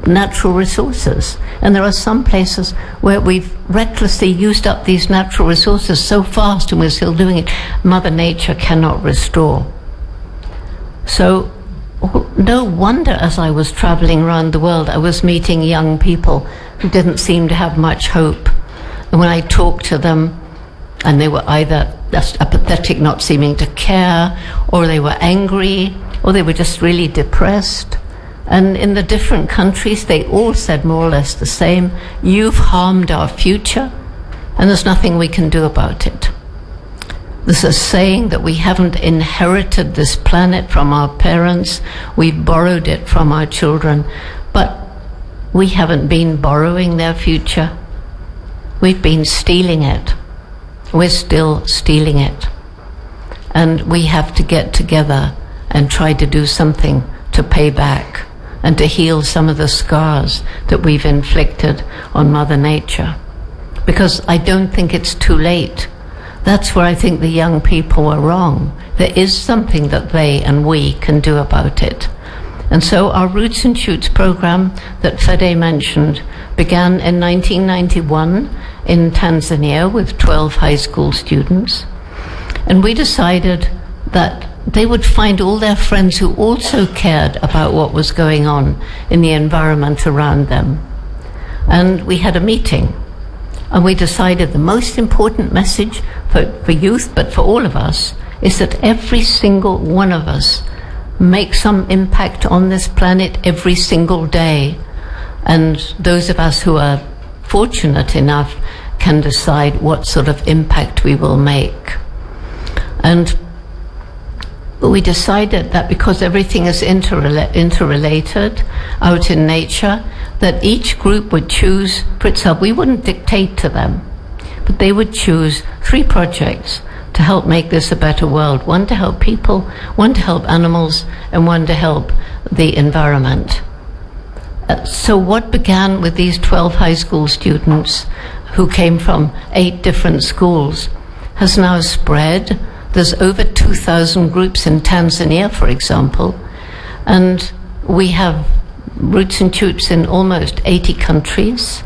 natural resources. And there are some places where we've recklessly used up these natural resources so fast, and we're still doing it. Mother Nature cannot restore. So no wonder, as I was traveling around the world, I was meeting young people who didn't seem to have much hope. And when I talked to them, and they were either just apathetic, not seeming to care, or they were angry, or they were just really depressed. And in the different countries, they all said more or less the same: you've harmed our future, and there's nothing we can do about it. There's a saying that we haven't inherited this planet from our parents, we've borrowed it from our children, but we haven't been borrowing their future. We've been stealing it. We're still stealing it. And we have to get together and try to do something to pay back and to heal some of the scars that we've inflicted on Mother Nature. Because I don't think it's too late. That's where I think the young people were wrong. There is something that they and we can do about it. And so our Roots and Shoots program that Fede mentioned began in 1991 in Tanzania with 12 high school students. And we decided that they would find all their friends who also cared about what was going on in the environment around them. And we had a meeting. And we decided the most important message for youth, but for all of us, is that every single one of us make some impact on this planet every single day. And those of us who are fortunate enough can decide what sort of impact we will make. And we decided that because everything is interrelated out in nature, that each group would choose for itself. We wouldn't dictate to them, but they would choose 3 projects to help make this a better world. One to help people, one to help animals, and one to help the environment. So what began with these 12 high school students who came from 8 different schools has now spread. There's over 2,000 groups in Tanzania, for example, and we have Roots and Shoots in almost 80 countries,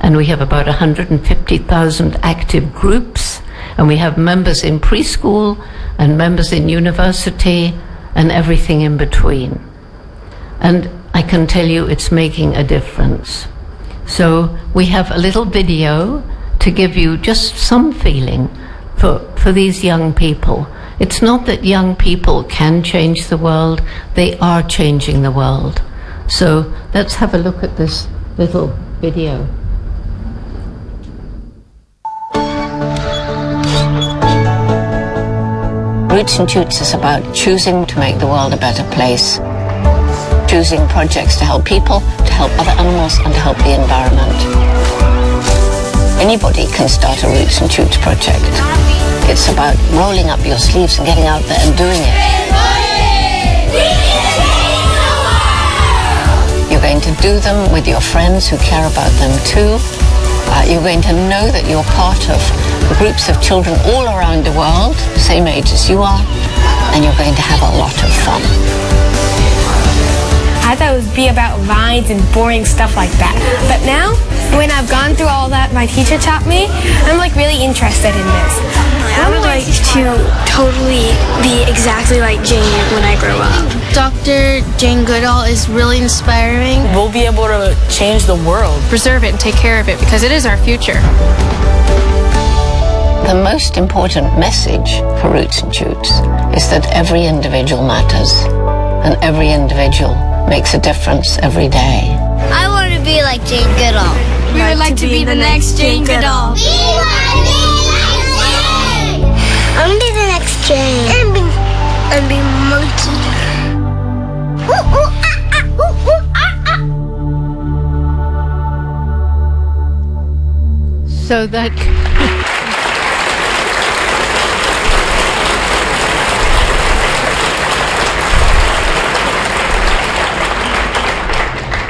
and we have about 150,000 active groups, and we have members in preschool and members in university and everything in between. And I can tell you it's making a difference. So we have a little video to give you just some feeling for these young people. It's not that young people can change the world, they are changing the world. So let's have a look at this little video. Roots and Shoots is about choosing to make the world a better place, choosing projects to help people, to help other animals, and to help the environment. Anybody can start a Roots and Shoots project. It's about rolling up your sleeves and getting out there and doing it. You're going to do them with your friends who care about them too. You're going to know that you're part of groups of children all around the world, same age as you are, and you're going to have a lot of fun. I thought it would be about vines and boring stuff like that. But now, when I've gone through all that my teacher taught me, I'm like really interested in this. I would like to totally be exactly like Jane when I grow up. Dr. Jane Goodall is really inspiring. We'll be able to change the world. Preserve it and take care of it because it is our future. The most important message for Roots and Shoots is that every individual matters and every individual makes a difference every day. I want to be like Jane Goodall. We would like to be the next Jane Goodall. I'm gonna be the next Jane. And be monkey. So that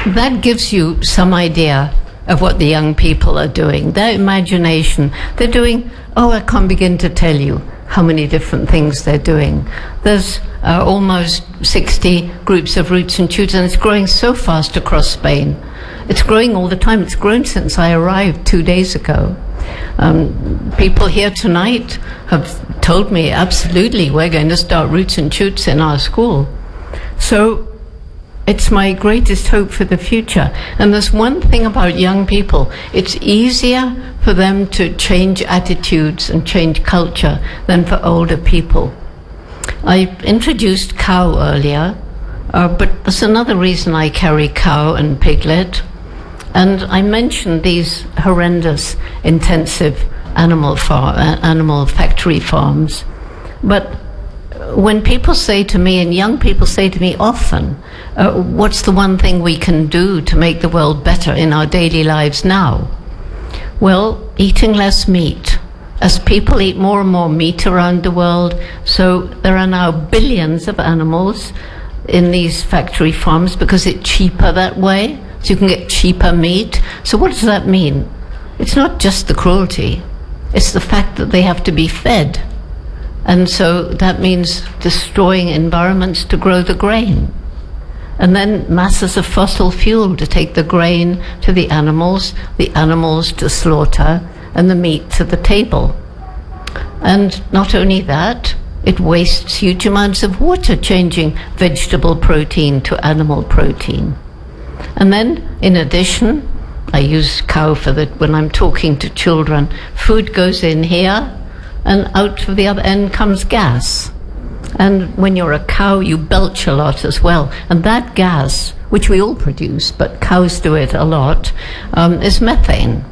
that gives you some idea of what the young people are doing. Their imagination, they're doing, I can't begin to tell you how many different things they're doing. There's almost 60 groups of roots and shoots, and it's growing so fast across Spain. It's growing all the time. It's grown since I arrived 2 days ago. People here tonight have told me, absolutely, we're going to start roots and shoots in our school. So it's my greatest hope for the future. And there's one thing about young people, it's easier for them to change attitudes and change culture than for older people. I introduced cow earlier, but there's another reason I carry cow and piglet. And I mentioned these horrendous, intensive animal factory farms. But when people say to me, and young people say to me often, what's the one thing we can do to make the world better in our daily lives now? Well, eating less meat. As people eat more and more meat around the world, so there are now billions of animals in these factory farms because it's cheaper that way. So you can get cheaper meat. So what does that mean? It's not just the cruelty. It's the fact that they have to be fed. And so that means destroying environments to grow the grain. And then masses of fossil fuel to take the grain to the animals to slaughter, and the meat to the table. And not only that, it wastes huge amounts of water changing vegetable protein to animal protein. And then, in addition, I use cow when I'm talking to children. Food goes in here, and out of the other end comes gas. And when you're a cow, you belch a lot as well. And that gas, which we all produce, but cows do it a lot, is methane.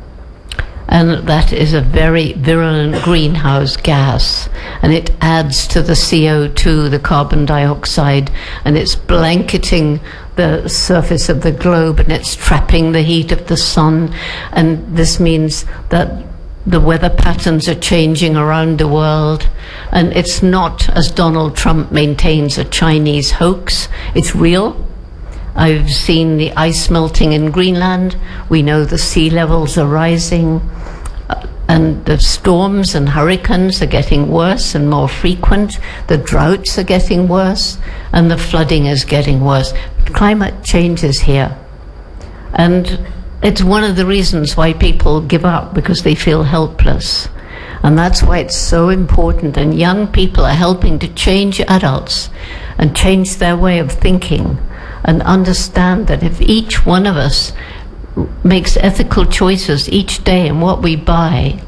And that is a very virulent greenhouse gas. And it adds to the CO2, the carbon dioxide, and it's blanketing the surface of the globe, and it's trapping the heat of the sun. And this means that the weather patterns are changing around the world. And it's not, as Donald Trump maintains, a Chinese hoax. It's real. I've seen the ice melting in Greenland. We know the sea levels are rising. And the storms and hurricanes are getting worse and more frequent. The droughts are getting worse, and the flooding is getting worse. Climate change is here. And it's one of the reasons why people give up, because they feel helpless. And that's why it's so important. And young people are helping to change adults and change their way of thinking, and understand that if each one of us makes ethical choices each day in what we buy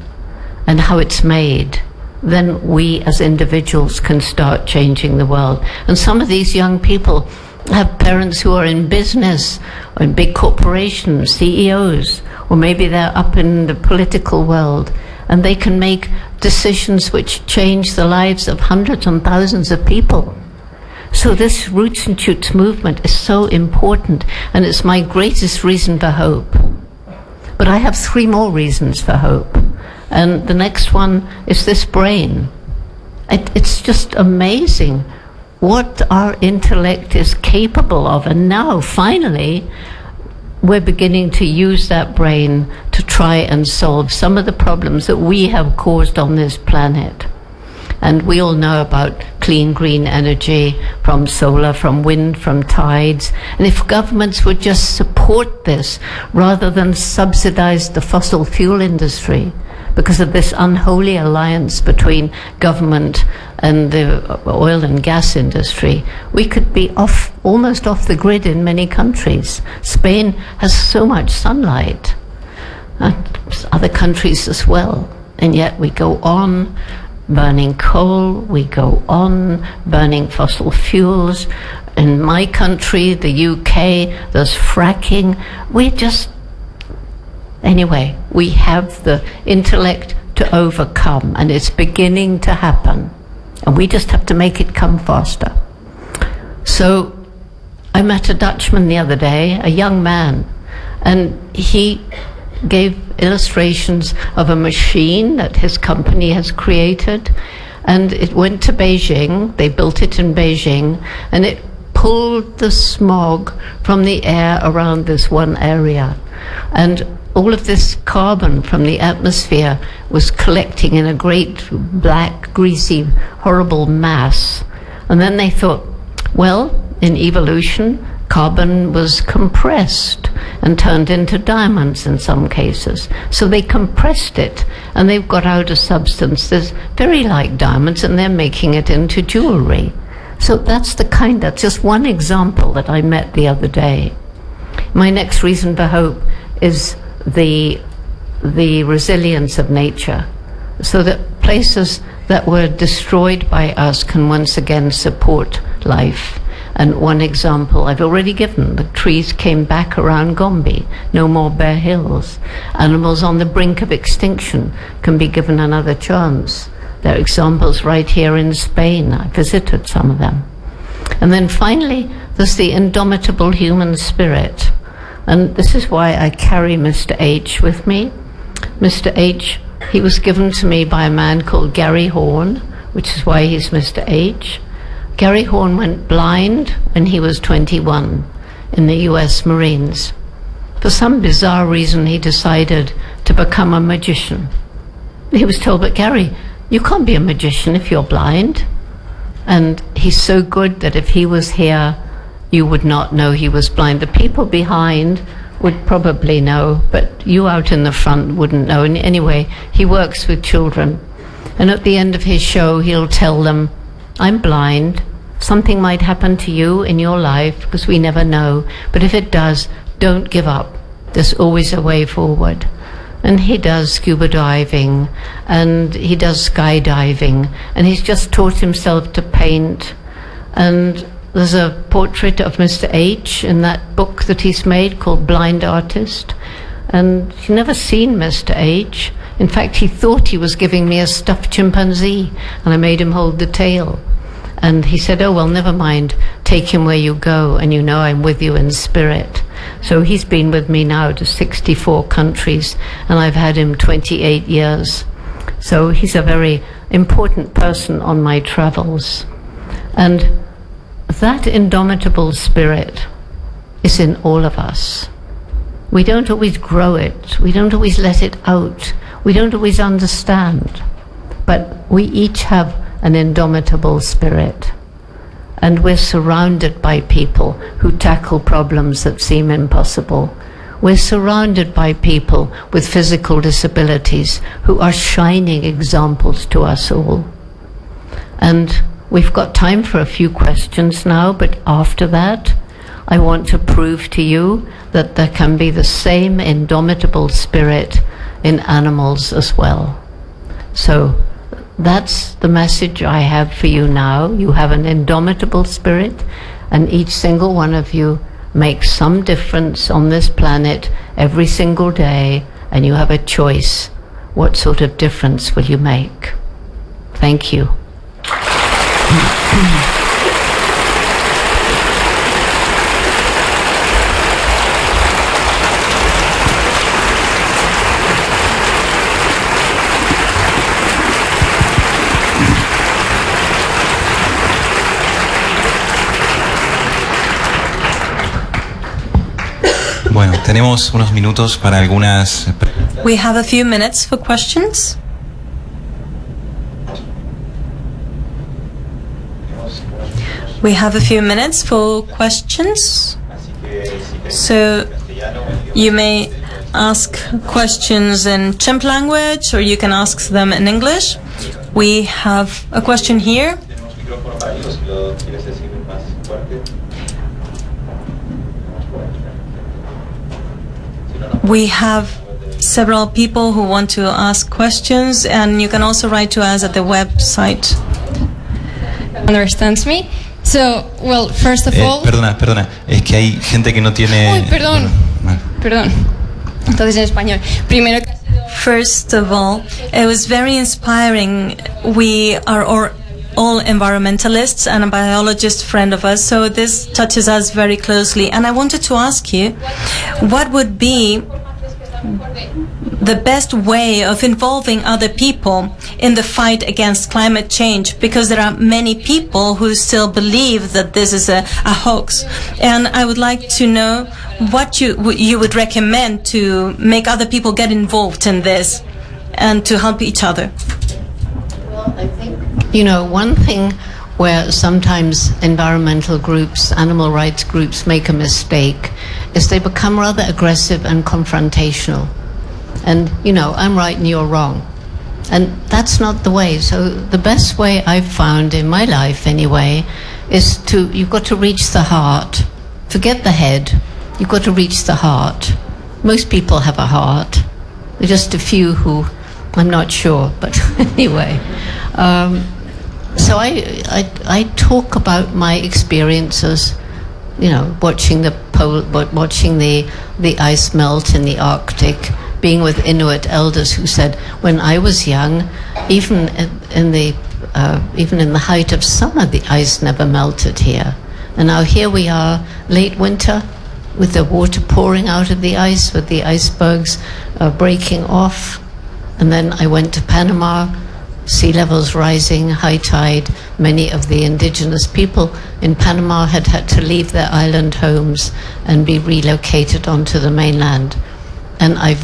and how it's made, then we as individuals can start changing the world. And some of these young people have parents who are in business or in big corporations, CEOs, or maybe they're up in the political world, and they can make decisions which change the lives of hundreds and thousands of people. So this Roots and Shoots movement is so important, and it's my greatest reason for hope. But I have 3 more reasons for hope. And the next one is this brain. It's just amazing what our intellect is capable of. And now, finally, we're beginning to use that brain to try and solve some of the problems that we have caused on this planet. And we all know about clean green energy from solar, from wind, from tides. And if governments would just support this rather than subsidize the fossil fuel industry, because of this unholy alliance between government and the oil and gas industry, we could be almost off the grid in many countries. Spain has so much sunlight, and other countries as well. And yet we go on burning coal, we go on burning fossil fuels. In my country, the UK, there's fracking. Anyway, we have the intellect to overcome, and it's beginning to happen. And we just have to make it come faster. So I met a Dutchman the other day, a young man, and he gave illustrations of a machine that his company has created, and it went to Beijing. They built it in Beijing, and it pulled the smog from the air around this one area. And all of this carbon from the atmosphere was collecting in a great black, greasy, horrible mass. And then they thought, well, in evolution, carbon was compressed and turned into diamonds in some cases. So they compressed it, and they've got out a substance that's very like diamonds, and they're making it into jewelry. So that's just one example that I met the other day. My next reason for hope is the resilience of nature, so that places that were destroyed by us can once again support life. And one example I've already given, the trees came back around Gombe, no more bare hills. Animals on the brink of extinction can be given another chance. There are examples right here in Spain. I visited some of them. And then finally, there's the indomitable human spirit. And this is why I carry Mr. H with me. Mr. H, he was given to me by a man called Gary Horn, which is why he's Mr. H. Gary Horn went blind when he was 21 in the US Marines. For some bizarre reason, he decided to become a magician. He was told, but Gary, you can't be a magician if you're blind. And he's so good that if he was here, you would not know he was blind. The people behind would probably know, but you out in the front wouldn't know. And anyway, he works with children. And at the end of his show, he'll tell them, I'm blind. Something might happen to you in your life, because we never know. But if it does, don't give up. There's always a way forward. And he does scuba diving, and he does skydiving, and he's just taught himself to paint. And there's a portrait of Mr. H in that book that he's made called Blind Artist. And he'd never seen Mr. H. In fact, he thought he was giving me a stuffed chimpanzee, and I made him hold the tail. And he said, oh, well, never mind, take him where you go, and you know I'm with you in spirit. So he's been with me now to 64 countries, and I've had him 28 years. So he's a very important person on my travels. And that indomitable spirit is in all of us. We don't always grow it. We don't always let it out. We don't always understand. But we each have an indomitable spirit. And we're surrounded by people who tackle problems that seem impossible. We're surrounded by people with physical disabilities who are shining examples to us all. And we've got time for a few questions now, but after that, I want to prove to you that there can be the same indomitable spirit in animals as well. So that's the message I have for you now. You have an indomitable spirit, and each single one of you makes some difference on this planet every single day, and you have a choice. What sort of difference will you make? Thank you. Bueno, tenemos unos minutos para algunas. We have a few minutes for questions. We have a few minutes for questions. So you may ask questions in chimp language, or you can ask them in English. We have a question here. We have several people who want to ask questions, and you can also write to us at the website. Understands me? So, well, first of all... Perdona, es que hay gente que no tiene... Uy, perdón. Perdón. Entonces en español. Primero... First of all, it was very inspiring. We are all environmentalists, and a biologist friend of us, so this touches us very closely. And I wanted to ask you, what would be the best way of involving other people in the fight against climate change, because there are many people who still believe that this is a hoax. And I would like to know what you would recommend to make other people get involved in this and to help each other. Well, I think, you know, one thing where sometimes environmental groups, animal rights groups make a mistake is they become rather aggressive and confrontational. And, you know, I'm right and you're wrong. And that's not the way. So the best way I've found in my life anyway is you've got to reach the heart. Forget the head. You've got to reach the heart. Most people have a heart. There are just a few who, I'm not sure, but anyway. So I talk about my experiences, you know, watching the ice melt in the Arctic, being with Inuit elders who said, when I was young, even in the height of summer, the ice never melted here. And now here we are, late winter, with the water pouring out of the ice, with the icebergs breaking off. And then I went to Panama, sea levels rising, high tide. Many of the indigenous people in Panama had to leave their island homes and be relocated onto the mainland. And I've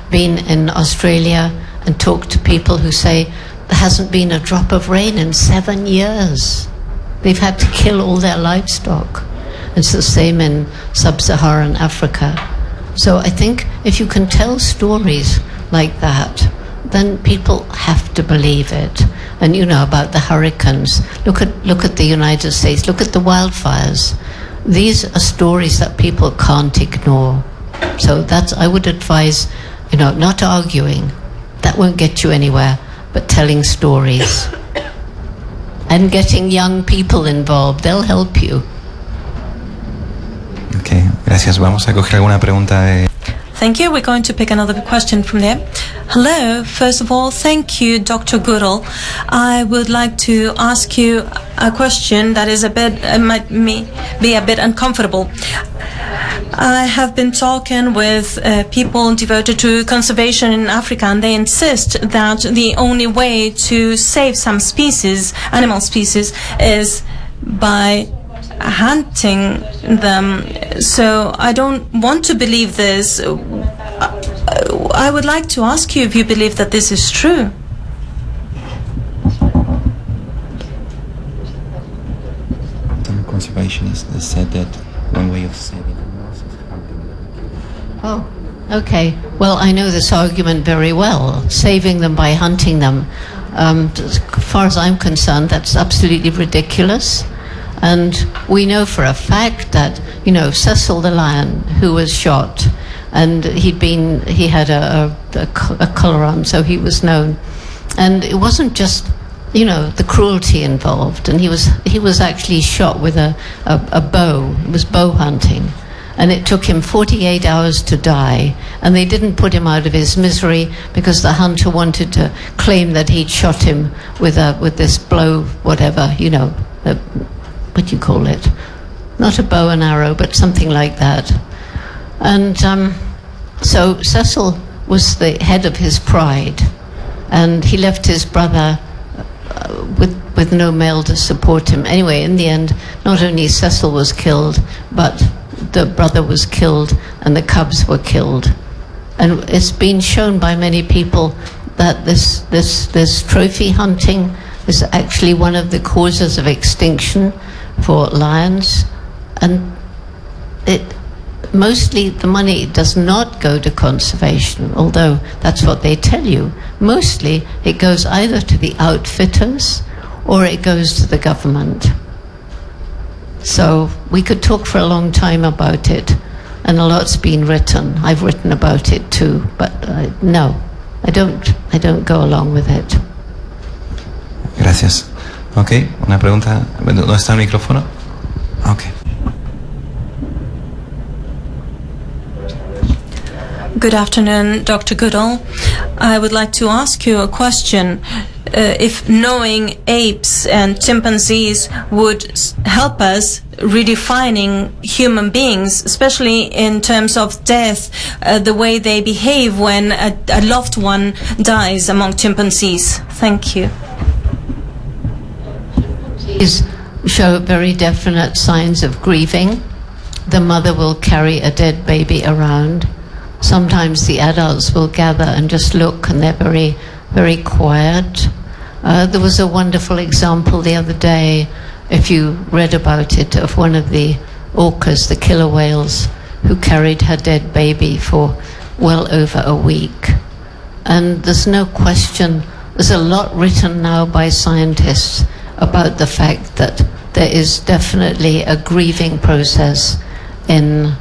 been in Australia and talked to people who say there hasn't been a drop of rain in 7 years. They've had to kill all their livestock. It's the same in sub-Saharan Africa. So I think if you can tell stories like that, then people have to believe it. And you know about the hurricanes. Look at the United States. Look at the wildfires. These are stories that people can't ignore. So I would advise, you know, not arguing. That won't get you anywhere, but telling stories. And getting young people involved. They'll help you. Okay, gracias. Vamos a coger alguna pregunta de... Thank you. We're going to pick another question from there. Hello. First of all, thank you, Dr. Goodall. I would like to ask you a question that is might be a bit uncomfortable. I have been talking with people devoted to conservation in Africa, and they insist that the only way to save some species, animal species, is by hunting them. So I don't want to believe this. I would like to ask you if you believe that this is true. Some conservationists said that one way of saving animals is hunting them. Oh, okay. Well, I know this argument very well. Saving them by hunting them. As far as I'm concerned, that's absolutely ridiculous. And we know for a fact that, you know, Cecil the lion, who was shot, and he had a collar on, so he was known. And it wasn't just, you know, the cruelty involved. And he was actually shot with a bow. It was bow hunting. And it took him 48 hours to die. And they didn't put him out of his misery because the hunter wanted to claim that he'd shot him with this blow, whatever, you know, what do you call it? Not a bow and arrow, but something like that. And so Cecil was the head of his pride, and he left his brother with no male to support him. Anyway, in the end, not only Cecil was killed, but the brother was killed and the cubs were killed. And it's been shown by many people that this trophy hunting is actually one of the causes of extinction for lions. And mostly the money does not go to conservation, although that's what they tell you. Mostly it goes either to the outfitters or it goes to the government. So we could talk for a long time about it, and a lot's been written. I've written about it too, but no, I don't go along with it. Gracias. Ok, una pregunta. ¿Dónde está el micrófono? Ok. Good afternoon, Dr. Goodall. I would like to ask you a question. if knowing apes and chimpanzees would help us redefining human beings, especially in terms of death, the way they behave when a loved one dies among chimpanzees. Thank you. Chimpanzees show very definite signs of grieving. The mother will carry a dead baby around. Sometimes the adults will gather and just look, and they're very, very quiet. There was a wonderful example the other day, if you read about it, of one of the orcas, the killer whales, who carried her dead baby for well over a week. And there's no question, there's a lot written now by scientists about the fact that there is definitely a grieving process in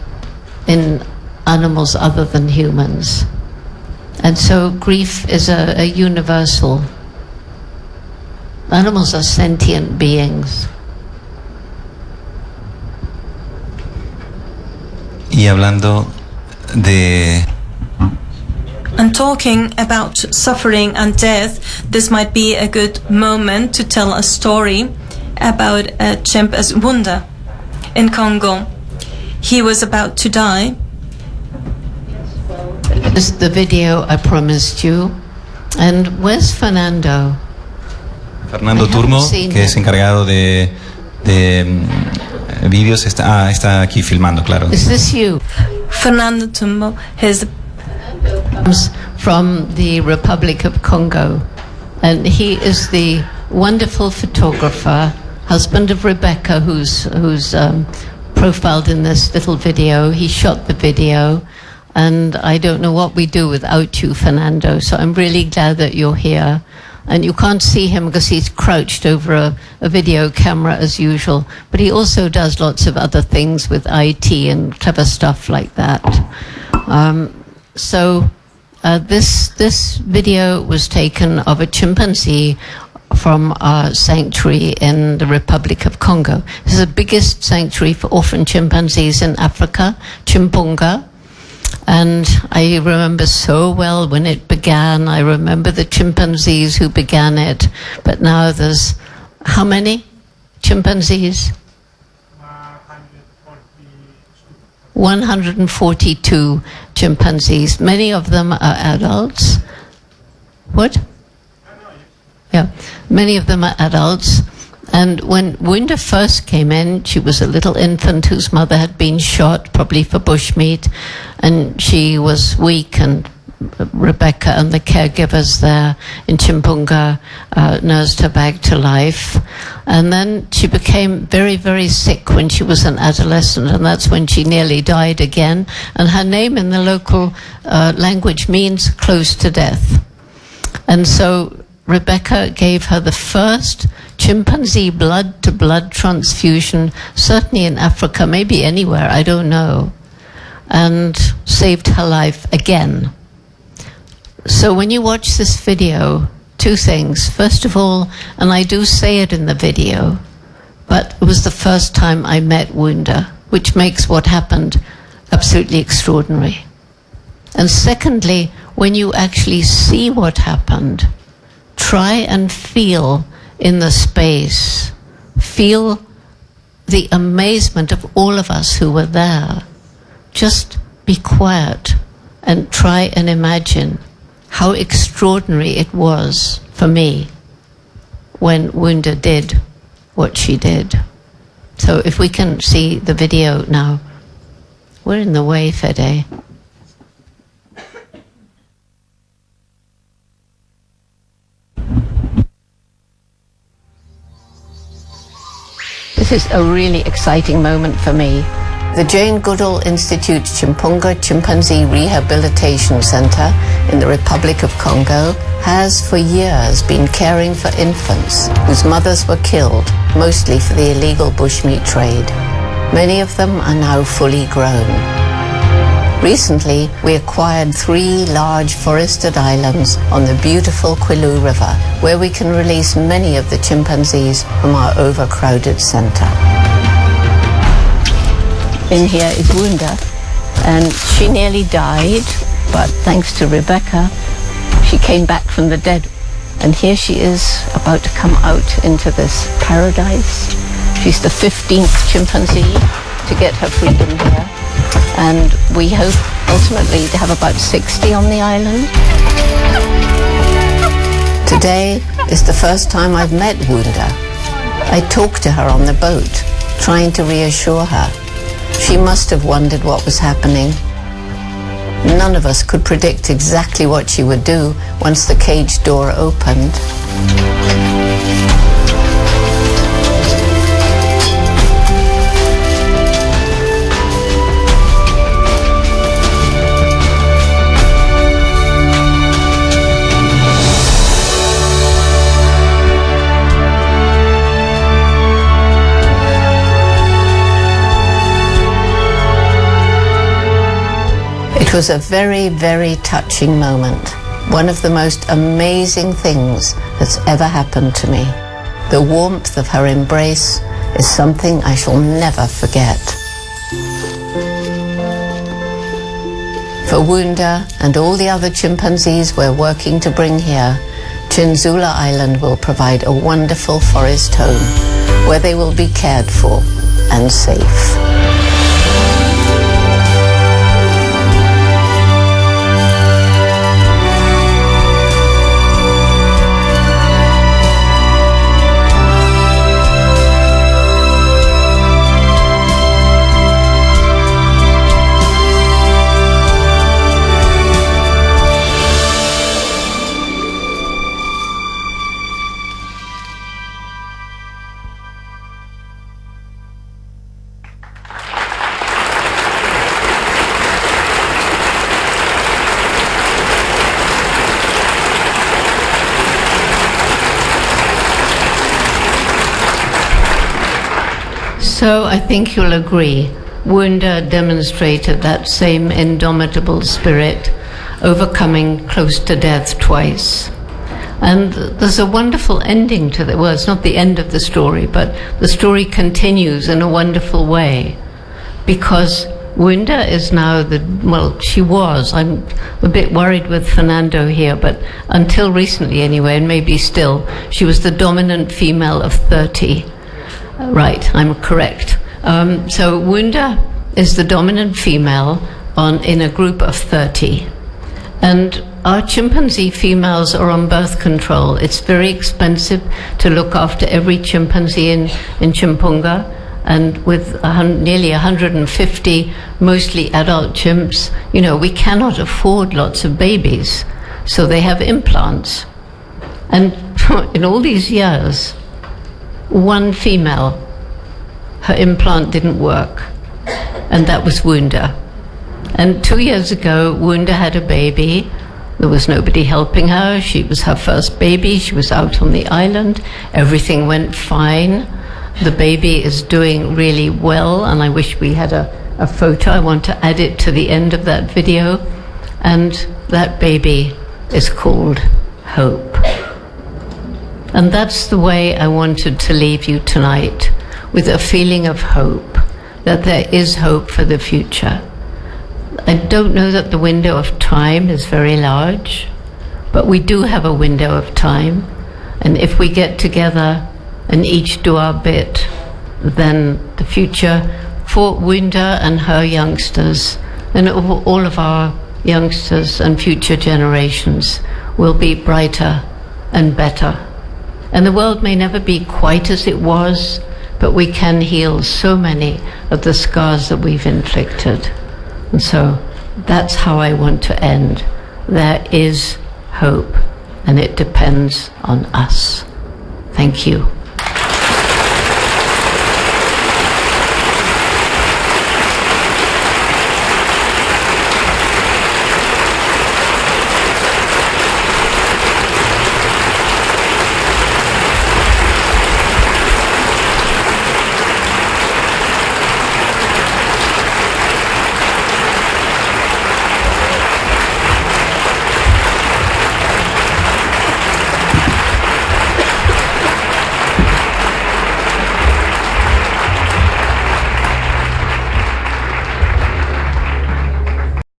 animals other than humans. And so grief is a universal. Animals are sentient beings. Y hablando de... And talking about suffering and death, this might be a good moment to tell a story about a chimp as Wunda in Congo. He was about to die. This is the video I promised you. And where's Fernando? Fernando Turmo, que es encargado de vídeos, está aquí filmando, claro. Is this you? Fernando Turmo, his comes from the Republic of Congo, and he is the wonderful photographer, husband of Rebecca, who's profiled in this little video. He shot the video, and I don't know what we do without you, Fernando, so I'm really glad that you're here. And you can't see him because he's crouched over a video camera as usual, but he also does lots of other things with IT and clever stuff like that. This video was taken of a chimpanzee from our sanctuary in the Republic of Congo. This is the biggest sanctuary for orphan chimpanzees in Africa, Chimpunga. And I remember so well when it began. I remember the chimpanzees who began it. But now there's how many chimpanzees? 142 chimpanzees. Many of them are adults. What? Yeah, many of them are adults. And when Wunda first came in, she was a little infant whose mother had been shot, probably for bushmeat, and she was weak, and Rebecca and the caregivers there in Chimpunga nursed her back to life. And then she became very, very sick when she was an adolescent, and that's when she nearly died again. And her name in the local language means close to death. And so Rebecca gave her the first chimpanzee blood-to-blood transfusion, certainly in Africa, maybe anywhere, I don't know, and saved her life again. So when you watch this video, two things. First of all, and I do say it in the video, but it was the first time I met Wunda, which makes what happened absolutely extraordinary. And secondly, when you actually see what happened, try and feel in the space, feel the amazement of all of us who were there. Just be quiet and try and imagine how extraordinary it was for me when Wunda did what she did. So if we can see the video now. We're in the way, Fede. This is a really exciting moment for me. The Jane Goodall Institute Chimpunga Chimpanzee Rehabilitation Center in the Republic of Congo has for years been caring for infants whose mothers were killed, mostly for the illegal bushmeat trade. Many of them are now fully grown. Recently, we acquired 3 large forested islands on the beautiful Kwilu River, where we can release many of the chimpanzees from our overcrowded center. In here is Wunda, and she nearly died, but thanks to Rebecca, she came back from the dead. And here she is about to come out into this paradise. She's the 15th chimpanzee to get her freedom here. And we hope ultimately to have about 60 on the island. Today is the first time I've met Wunda. I talked to her on the boat, trying to reassure her. She must have wondered what was happening. None of us could predict exactly what she would do once the cage door opened. It was a very, very touching moment. One of the most amazing things that's ever happened to me. The warmth of her embrace is something I shall never forget. For Wunda and all the other chimpanzees we're working to bring here, Chinzula Island will provide a wonderful forest home where they will be cared for and safe. So I think you'll agree, Wunda demonstrated that same indomitable spirit, overcoming close to death twice. And there's a wonderful ending to that. Well, it's not the end of the story, but the story continues in a wonderful way. Because Wunda is now she was, I'm a bit worried with Fernando here, but until recently anyway, and maybe still, she was the dominant female of 30. Right, I'm correct. So Wunda is the dominant female in a group of 30. And our chimpanzee females are on birth control. It's very expensive to look after every chimpanzee in Chimpunga. And with nearly 150 mostly adult chimps, we cannot afford lots of babies. So they have implants. And in all these years, one female, her implant didn't work, and that was Wunda. And 2 years ago, Wunda had a baby. There was nobody helping her. She was her first baby. She was out on the island. Everything went fine. The baby is doing really well, and I wish we had a photo. I want to add it to the end of that video. And that baby is called Hope. And that's the way I wanted to leave you tonight, with a feeling of hope, that there is hope for the future. I don't know that the window of time is very large, but we do have a window of time. And if we get together and each do our bit, then the future for Wunda and her youngsters, and all of our youngsters and future generations, will be brighter and better. And the world may never be quite as it was, but we can heal so many of the scars that we've inflicted. And so that's how I want to end. There is hope, and it depends on us. Thank you.